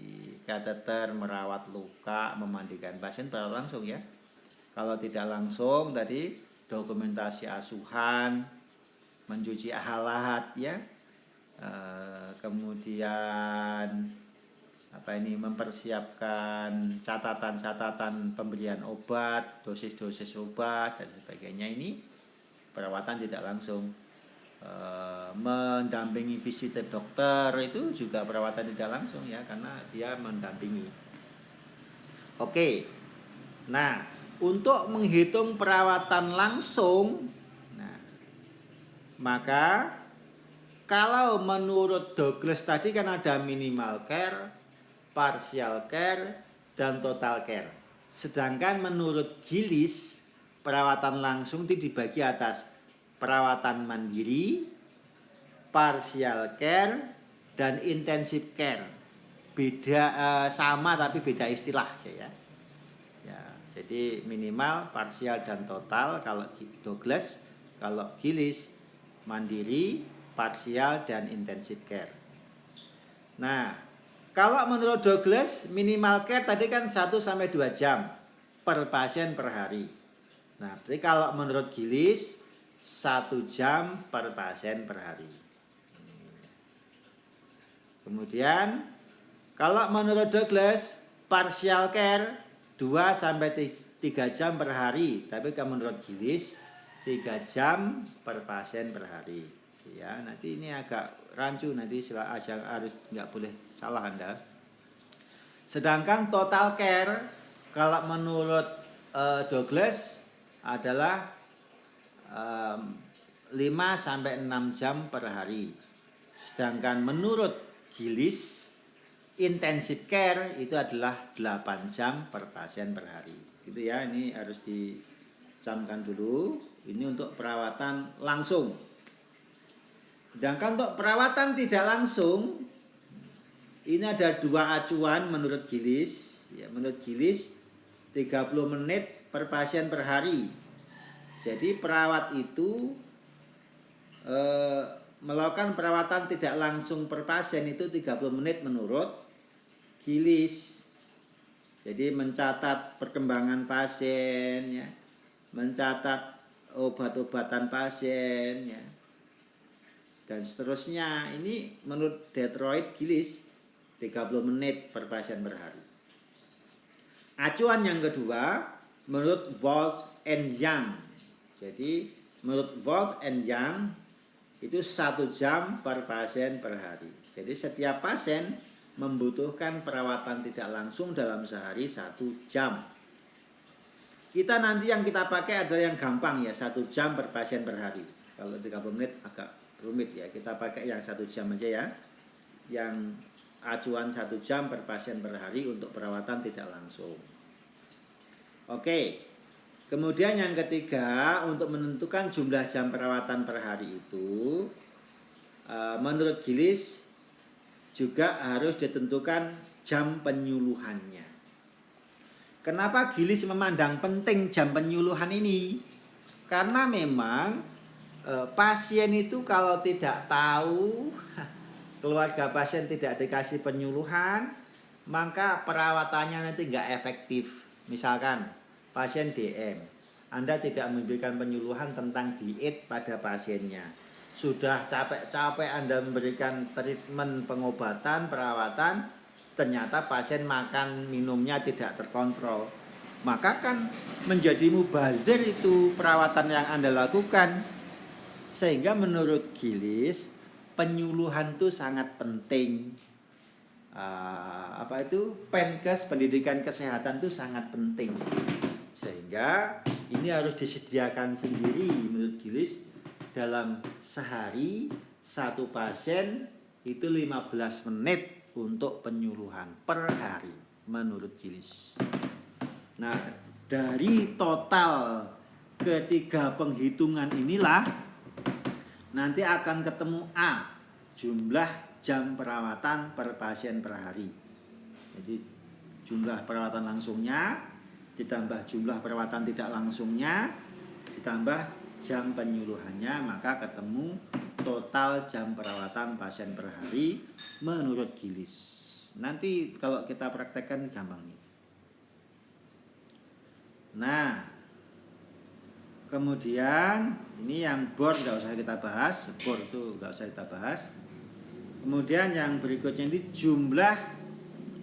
kateter, merawat luka, memandikan pasien perawat langsung ya. Kalau tidak langsung tadi dokumentasi asuhan, mencuci alat ya, kemudian mempersiapkan catatan-catatan pemberian obat, dosis-dosis obat dan sebagainya. Ini perawatan tidak langsung. Mendampingi visitor dokter itu juga perawatan tidak langsung ya, karena dia mendampingi. Oke. Nah, untuk menghitung perawatan langsung, maka kalau menurut Douglas tadi kan ada minimal care, partial care, dan total care. Sedangkan menurut Gillies, perawatan langsung itu dibagi atas perawatan mandiri, partial care, dan intensive care. Beda sama tapi beda istilah ya. Jadi minimal, parsial, dan total kalau Douglas, kalau Gillies mandiri, parsial, dan intensive care. Nah, kalau menurut Douglas minimal care tadi kan 1-2 jam per pasien per hari. Nah, berarti kalau menurut Gillies 1 jam per pasien per hari. Kemudian kalau menurut Douglas partial care 2-3 jam per hari, tapi kalau menurut Gillies 3 jam per pasien per hari. Ya, nanti ini agak rancu, nanti harus nggak boleh salah Anda. Sedangkan total care kalau menurut Douglas adalah 5-6 jam per hari. Sedangkan menurut Gillies, intensive care itu adalah 8 jam per pasien per hari. Gitu ya, ini harus dicamkan dulu. Ini untuk perawatan langsung. Sedangkan untuk perawatan tidak langsung, ini ada 2 acuan menurut Gillies. Ya, menurut Gillies 30 menit per pasien per hari. Jadi perawat itu melakukan perawatan tidak langsung per pasien itu 30 menit menurut Gillies. Jadi mencatat perkembangan pasien ya, mencatat obat-obatan pasien ya, dan seterusnya. Ini menurut Detroit Gillies 30 menit per pasien per hari. Acuan yang kedua menurut Wolf and Young. Jadi menurut Wolf and Young itu 1 jam per pasien per hari. Jadi setiap pasien membutuhkan perawatan tidak langsung dalam sehari 1 jam. Kita nanti yang kita pakai adalah yang gampang ya, 1 jam per pasien per hari. Kalau 30 menit agak rumit ya, kita pakai yang 1 jam aja ya. Yang acuan 1 jam per pasien per hari untuk perawatan tidak langsung. Oke. Kemudian yang ketiga, untuk menentukan jumlah jam perawatan per hari itu, menurut Gillies juga harus ditentukan jam penyuluhannya. Kenapa Gillies memandang penting jam penyuluhan ini? Karena memang pasien itu kalau tidak tahu, keluarga pasien tidak dikasih penyuluhan, maka perawatannya nanti nggak efektif. Misalkan pasien DM, Anda tidak memberikan penyuluhan tentang diet pada pasiennya. Sudah capek-capek Anda memberikan treatment pengobatan, perawatan, ternyata pasien makan minumnya tidak terkontrol. Maka kan menjadi mubazir itu perawatan yang Anda lakukan. Sehingga menurut Gillies, penyuluhan itu sangat penting. Penkes, pendidikan kesehatan itu sangat penting. Sehingga ini harus disediakan sendiri menurut Gillies. Dalam sehari 1 pasien itu 15 menit untuk penyuluhan per hari menurut Gillies. Nah, dari total ketiga penghitungan inilah nanti akan ketemu A, jumlah jam perawatan per pasien per hari. Jadi jumlah perawatan langsungnya ditambah jumlah perawatan tidak langsungnya ditambah jam penyuluhannya, maka ketemu total jam perawatan pasien per hari menurut Gilis. Nanti kalau kita praktekkan gampang nih. Nah, kemudian ini yang bor nggak usah kita bahas, bor itu nggak usah kita bahas. Kemudian yang berikutnya ini jumlah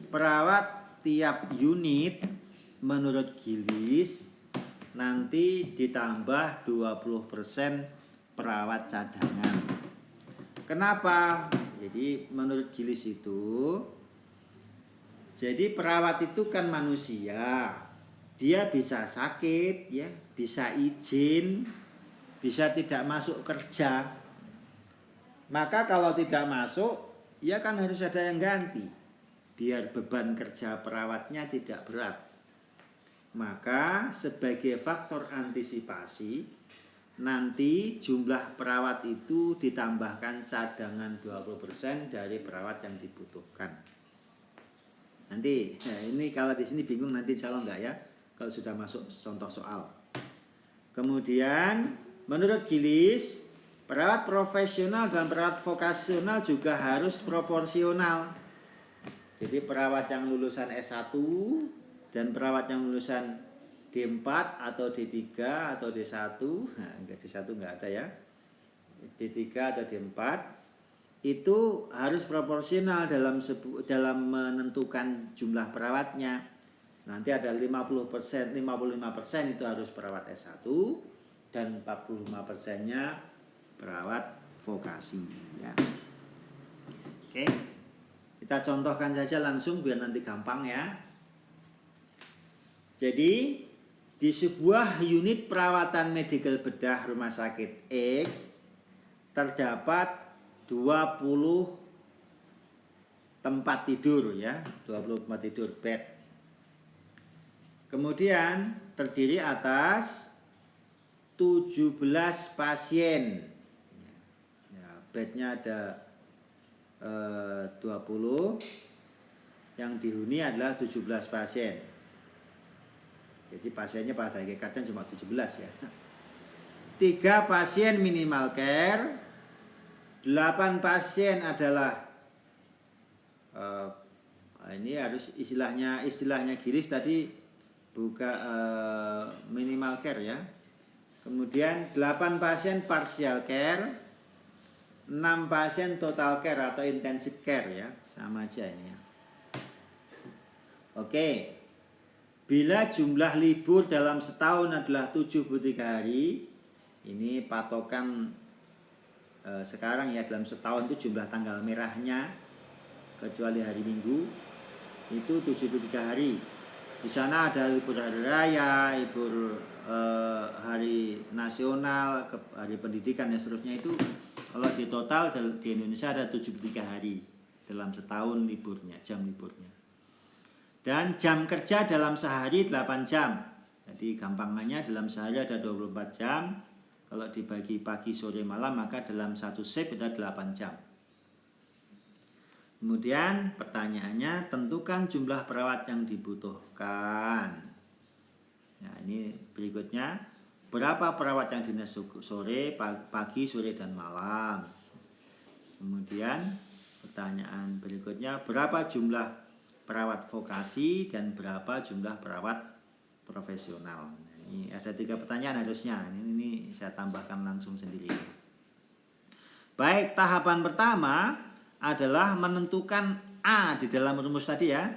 perawat tiap unit menurut Gilis nanti ditambah 20% perawat cadangan. Kenapa? Jadi menurut Gilis itu, jadi perawat itu kan manusia. Dia bisa sakit ya, bisa izin, bisa tidak masuk kerja. Maka kalau tidak masuk, ya kan harus ada yang ganti. Biar beban kerja perawatnya tidak berat. Maka sebagai faktor antisipasi, nanti jumlah perawat itu ditambahkan cadangan 20% dari perawat yang dibutuhkan. Nanti, nah ini kalau di sini bingung nanti insya Allah enggak ya, kalau sudah masuk contoh soal. Kemudian menurut Gilis, perawat profesional dan perawat vokasional juga harus proporsional. Jadi perawat yang lulusan S1 dan perawat yang lulusan D4 atau D3 atau D1, nah enggak D1 enggak ada ya. D3 atau D4 itu harus proporsional dalam menentukan jumlah perawatnya. Nanti ada 50%, 55% itu harus perawat S1 dan 45%-nya perawat vokasi ya. Oke. Kita contohkan saja langsung biar nanti gampang ya. Jadi di sebuah unit perawatan medical bedah rumah sakit X terdapat 20 tempat tidur ya, 20 tempat tidur bed. Kemudian terdiri atas 17 pasien. Ya, bednya ada 20, yang dihuni adalah 17 pasien. Jadi pasiennya pada hakikatnya cuma 17 ya. 3 pasien minimal care, 8 pasien adalah ini harus istilahnya Gilis tadi buka minimal care ya. Kemudian 8 pasien partial care, 6 pasien total care atau intensive care ya, sama aja ini ya. Oke. Bila jumlah libur dalam setahun adalah 73 hari, ini patokan sekarang ya, dalam setahun itu jumlah tanggal merahnya kecuali hari Minggu itu 73 hari. Di sana ada libur hari raya, libur hari nasional, hari pendidikan dan seterusnya. Itu kalau di total di Indonesia ada 73 hari dalam setahun liburnya, jam liburnya. Dan jam kerja dalam sehari 8 jam. Jadi gampangannya dalam sehari ada 24 jam. Kalau dibagi pagi, sore, malam maka dalam satu shift ada 8 jam. Kemudian pertanyaannya, tentukan jumlah perawat yang dibutuhkan. Nah, ini berikutnya, berapa perawat yang dinas sore, pagi, sore, dan malam. Kemudian pertanyaan berikutnya, berapa jumlah perawat vokasi dan berapa jumlah perawat profesional. Ini ada 3 pertanyaan harusnya. Ini saya tambahkan langsung sendiri. Baik, tahapan pertama adalah menentukan A di dalam rumus tadi ya.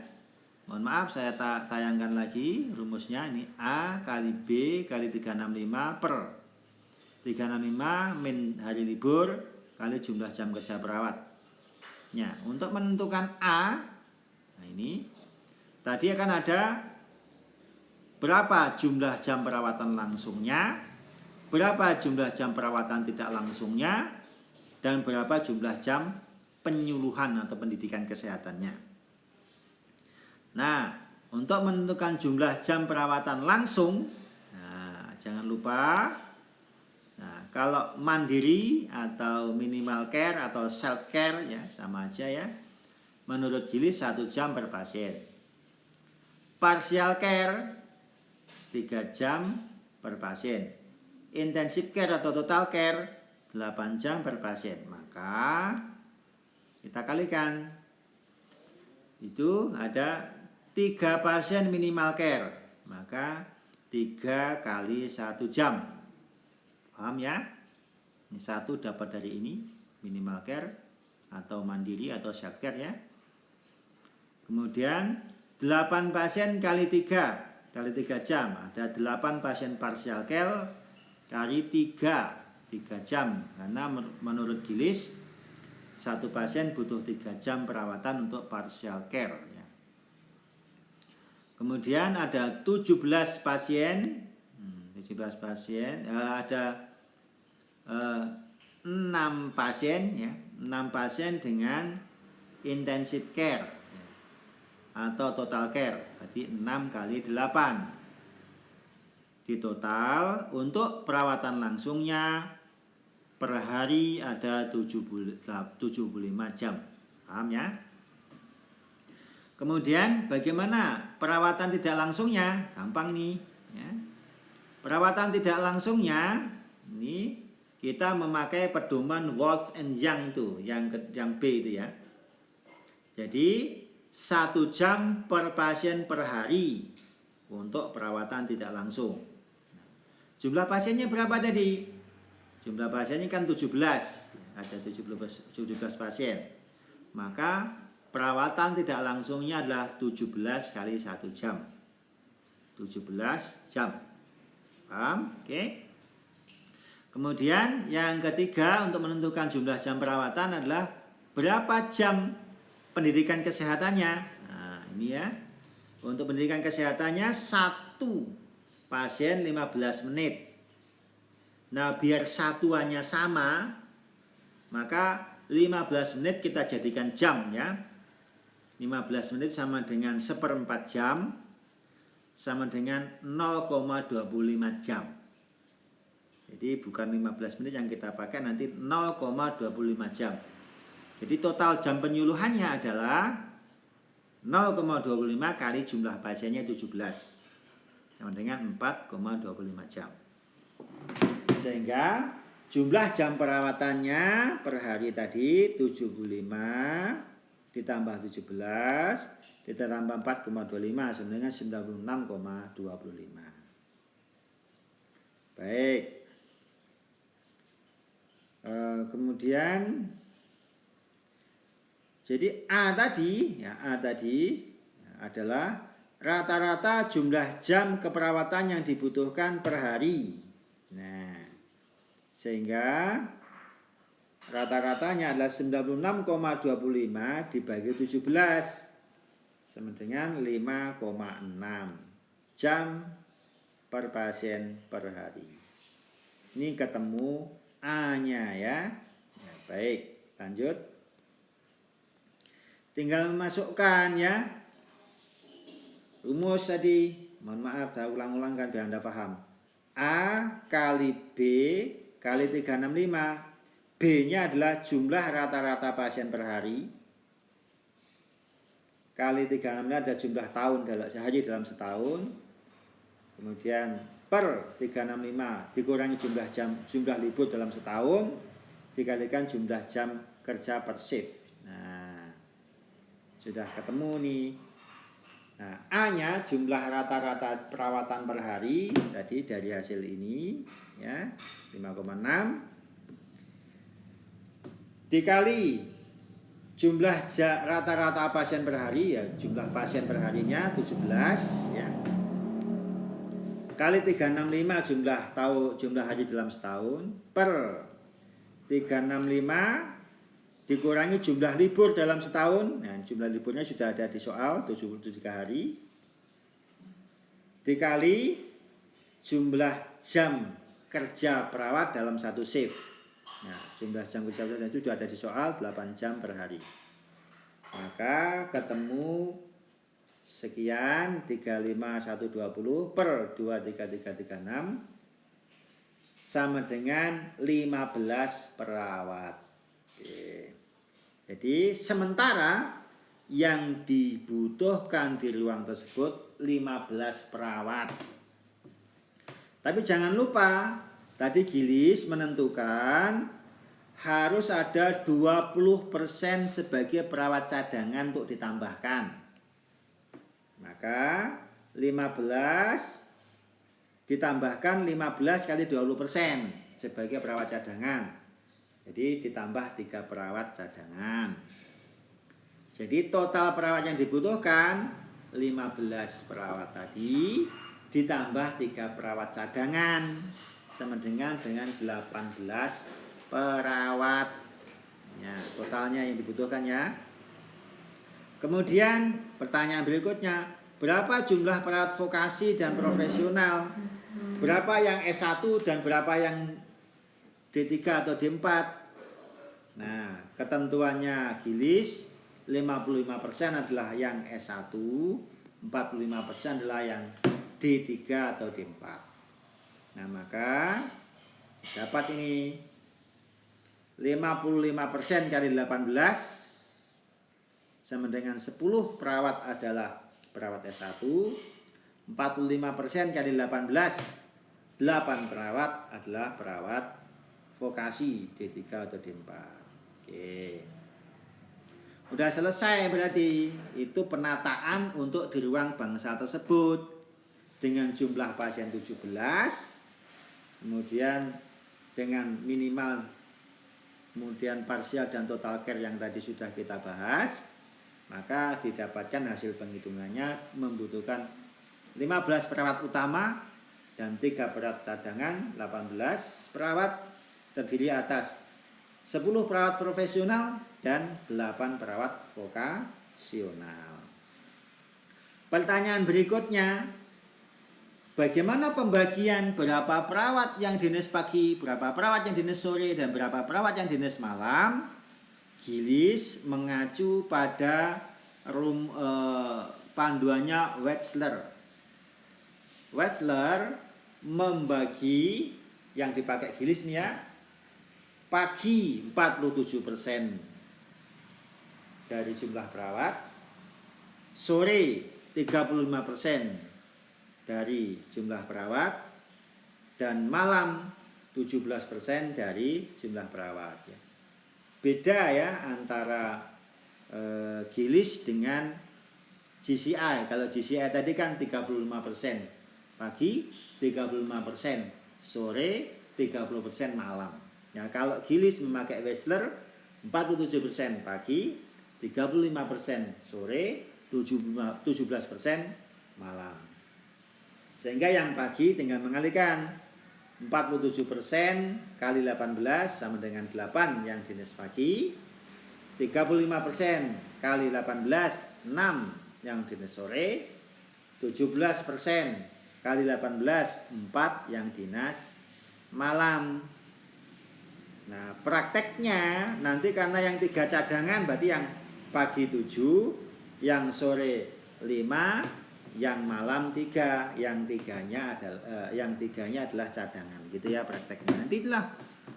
Mohon maaf saya tayangkan lagi rumusnya. Ini A kali B kali 365 per 365 min hari libur kali jumlah jam kerja perawat. Ya, untuk menentukan A, nah ini tadi akan ada berapa jumlah jam perawatan langsungnya, berapa jumlah jam perawatan tidak langsungnya, dan berapa jumlah jam penyuluhan atau pendidikan kesehatannya. Nah, untuk menentukan jumlah jam perawatan langsung, nah, jangan lupa, nah, kalau mandiri atau minimal care atau self care ya sama aja ya. Menurut Gilis 1 jam per pasien. Partial care 3 jam per pasien. Intensive care atau total care 8 jam per pasien. Maka kita kalikan. Itu ada 3 pasien minimal care. Maka 3 kali 1 jam. Paham ya? Ini 1 dapat dari ini, minimal care atau mandiri atau self care ya. Kemudian 8 pasien kali 3 jam. Ada 8 pasien partial care kali 3 jam. Karena menurut Gillies 1 pasien butuh 3 jam perawatan untuk partial care ya. Kemudian ada 17 pasien, ada 6 pasien ya, 6 pasien dengan intensive care ya, atau total care. Berarti 6 kali 8. Di total untuk perawatan langsungnya per hari ada 75 jam. Paham ya? Kemudian bagaimana perawatan tidak langsungnya? Gampang nih ya. Perawatan tidak langsungnya ini kita memakai pedoman Wolf and Young tuh, yang B itu ya. Jadi 1 jam per pasien per hari untuk perawatan tidak langsung. Jumlah pasiennya berapa tadi? Jumlah pasiennya kan 17. Ada 17 pasien. Maka perawatan tidak langsungnya adalah 17 kali 1 jam. 17 jam. Paham? Oke. Kemudian yang ketiga untuk menentukan jumlah jam perawatan adalah berapa jam pendidikan kesehatannya. Nah, ini ya. Untuk pendidikan kesehatannya 1 pasien 15 menit. Nah, biar satuannya sama, maka 15 menit kita jadikan jam ya. 15 menit sama dengan 1/4 jam, sama dengan 0,25 jam. Jadi bukan 15 menit yang kita pakai, nanti 0,25 jam. Jadi total jam penyuluhannya adalah 0,25 kali jumlah pasiennya 17, sama dengan 4,25 jam. Sehingga jumlah jam perawatannya per hari tadi 75 ditambah 17 ditambah 4,25 sama dengan 96,25. Baik. Kemudian jadi A tadi adalah rata-rata jumlah jam keperawatan yang dibutuhkan per hari. Nah, sehingga rata-ratanya adalah 96,25 dibagi 17 sama dengan 5,6 jam per pasien per hari. Ini ketemu A-nya ya. Nah, baik, lanjut. Tinggal memasukkan ya rumus tadi. Mohon maaf, saya ulang-ulang kan biar Anda paham. A kali B kali 365. B-nya adalah jumlah rata-rata pasien per hari. Kali 365 ada jumlah tahun sehari dalam setahun. Kemudian per 365 dikurangi jumlah libur dalam setahun dikalikan jumlah jam kerja per shift. Nah, sudah ketemu nih. Nah, A-nya jumlah rata-rata perawatan per hari tadi dari hasil ini ya, 5,6 dikali jumlah rata-rata pasien per hari ya, jumlah pasien per harinya 17 ya. Kali 365 jumlah hari dalam setahun per 365 dikurangi jumlah libur dalam setahun. Nah, jumlah liburnya sudah ada di soal 73 hari. Dikali jumlah jam kerja perawat dalam satu shift. Nah, jumlah jam kerja perawat itu sudah ada di soal 8 jam per hari. Maka ketemu sekian 35120 per 23336 sama dengan 15 perawat. Oke. Jadi sementara yang dibutuhkan di ruang tersebut 15 perawat. Tapi jangan lupa tadi Gillies menentukan harus ada 20% sebagai perawat cadangan untuk ditambahkan. Maka 15 ditambahkan 15 kali 20% sebagai perawat cadangan. Jadi ditambah 3 perawat cadangan. Jadi total perawat yang dibutuhkan 15 perawat tadi ditambah 3 perawat cadangan sama dengan 18 perawat. Ya, totalnya yang dibutuhkan ya. Kemudian pertanyaan berikutnya, berapa jumlah perawat vokasi dan profesional? Berapa yang S1 dan berapa yang D3 atau D4? Nah, ketentuannya Gilis 55% adalah yang S1, 45% adalah yang D3 atau D4. Nah, maka dapat ini 55% kali 18 sama dengan 10 perawat adalah perawat S1, 45% kali 18 8 perawat adalah perawat vokasi D3 atau D4. Oke. Udah selesai berarti. Itu penataan untuk di ruang bangsal tersebut dengan jumlah pasien 17. Kemudian dengan minimal, kemudian parsial dan total care yang tadi sudah kita bahas, maka didapatkan hasil penghitungannya membutuhkan 15 perawat utama dan 3 perawat cadangan, 18 perawat terdiri atas 10 perawat profesional dan 8 perawat vokasional. Pertanyaan berikutnya, bagaimana pembagian berapa perawat yang dinas pagi, berapa perawat yang dinas sore, dan berapa perawat yang dinas malam? Gilis mengacu pada panduannya Wetzler. Wetzler membagi yang dipakai Gilis nih ya, pagi 47% dari jumlah perawat, sore 35% dari jumlah perawat, dan malam 17% dari jumlah perawat ya. Beda ya antara Gilis dengan GCI. Kalau GCI tadi kan 35% pagi, 35% sore, 30% malam. Ya, kalau Gilis memakai Wetzler 47% pagi, 35% sore, 17% malam. Sehingga yang pagi tinggal mengalihkan 47% kali 18 sama dengan 8 yang dinas pagi, 35% kali 18 6 yang dinas sore, 17% kali 18 4 yang dinas malam. Nah, prakteknya nanti karena yang 3 cadangan berarti yang pagi 7, yang sore 5, yang malam 3, yang tiganya adalah cadangan gitu ya prakteknya. Nanti itulah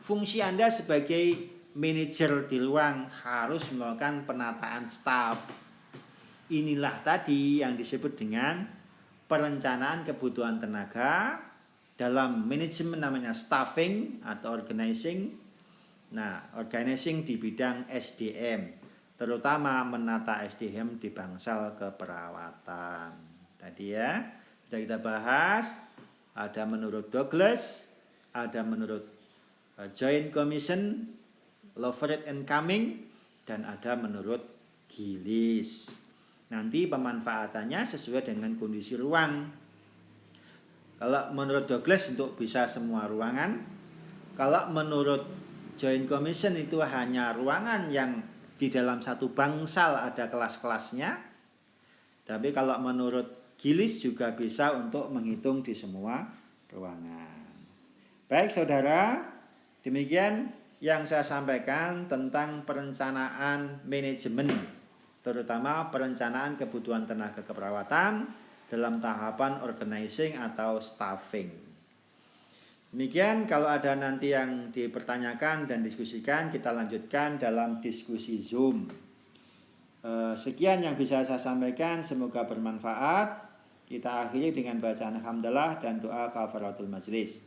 fungsi Anda sebagai manajer di ruang harus melakukan penataan staf. Inilah tadi yang disebut dengan perencanaan kebutuhan tenaga. Dalam manajemen namanya staffing atau organizing. Nah, organizing di bidang SDM, terutama menata SDM di bangsal keperawatan. Tadi ya, sudah kita bahas, ada menurut Douglas, ada menurut Joint Commission, Lovett and Cumming, dan ada menurut Gilis. Nanti pemanfaatannya sesuai dengan kondisi ruang. Kalau menurut Douglas untuk bisa semua ruangan, kalau menurut Joint Commission itu hanya ruangan yang di dalam satu bangsal ada kelas-kelasnya. Tapi kalau menurut Gilis juga bisa untuk menghitung di semua ruangan. Baik saudara, demikian yang saya sampaikan tentang perencanaan manajemen, terutama perencanaan kebutuhan tenaga keperawatan dalam tahapan organizing atau staffing. Demikian, kalau ada nanti yang dipertanyakan dan diskusikan, kita lanjutkan dalam diskusi Zoom. Sekian yang bisa saya sampaikan, semoga bermanfaat. Kita akhiri dengan bacaan alhamdulillah dan doa kafaratul majlis.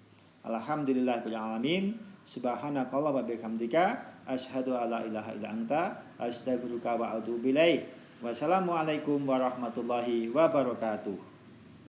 Alhamdulillahirabbil alamin. Subhanakallah wa bihamdika asyhadu alla ilaha illa anta astaghfiruka wa atubu ilaik. Wassalamualaikum warahmatullahi wabarakatuh.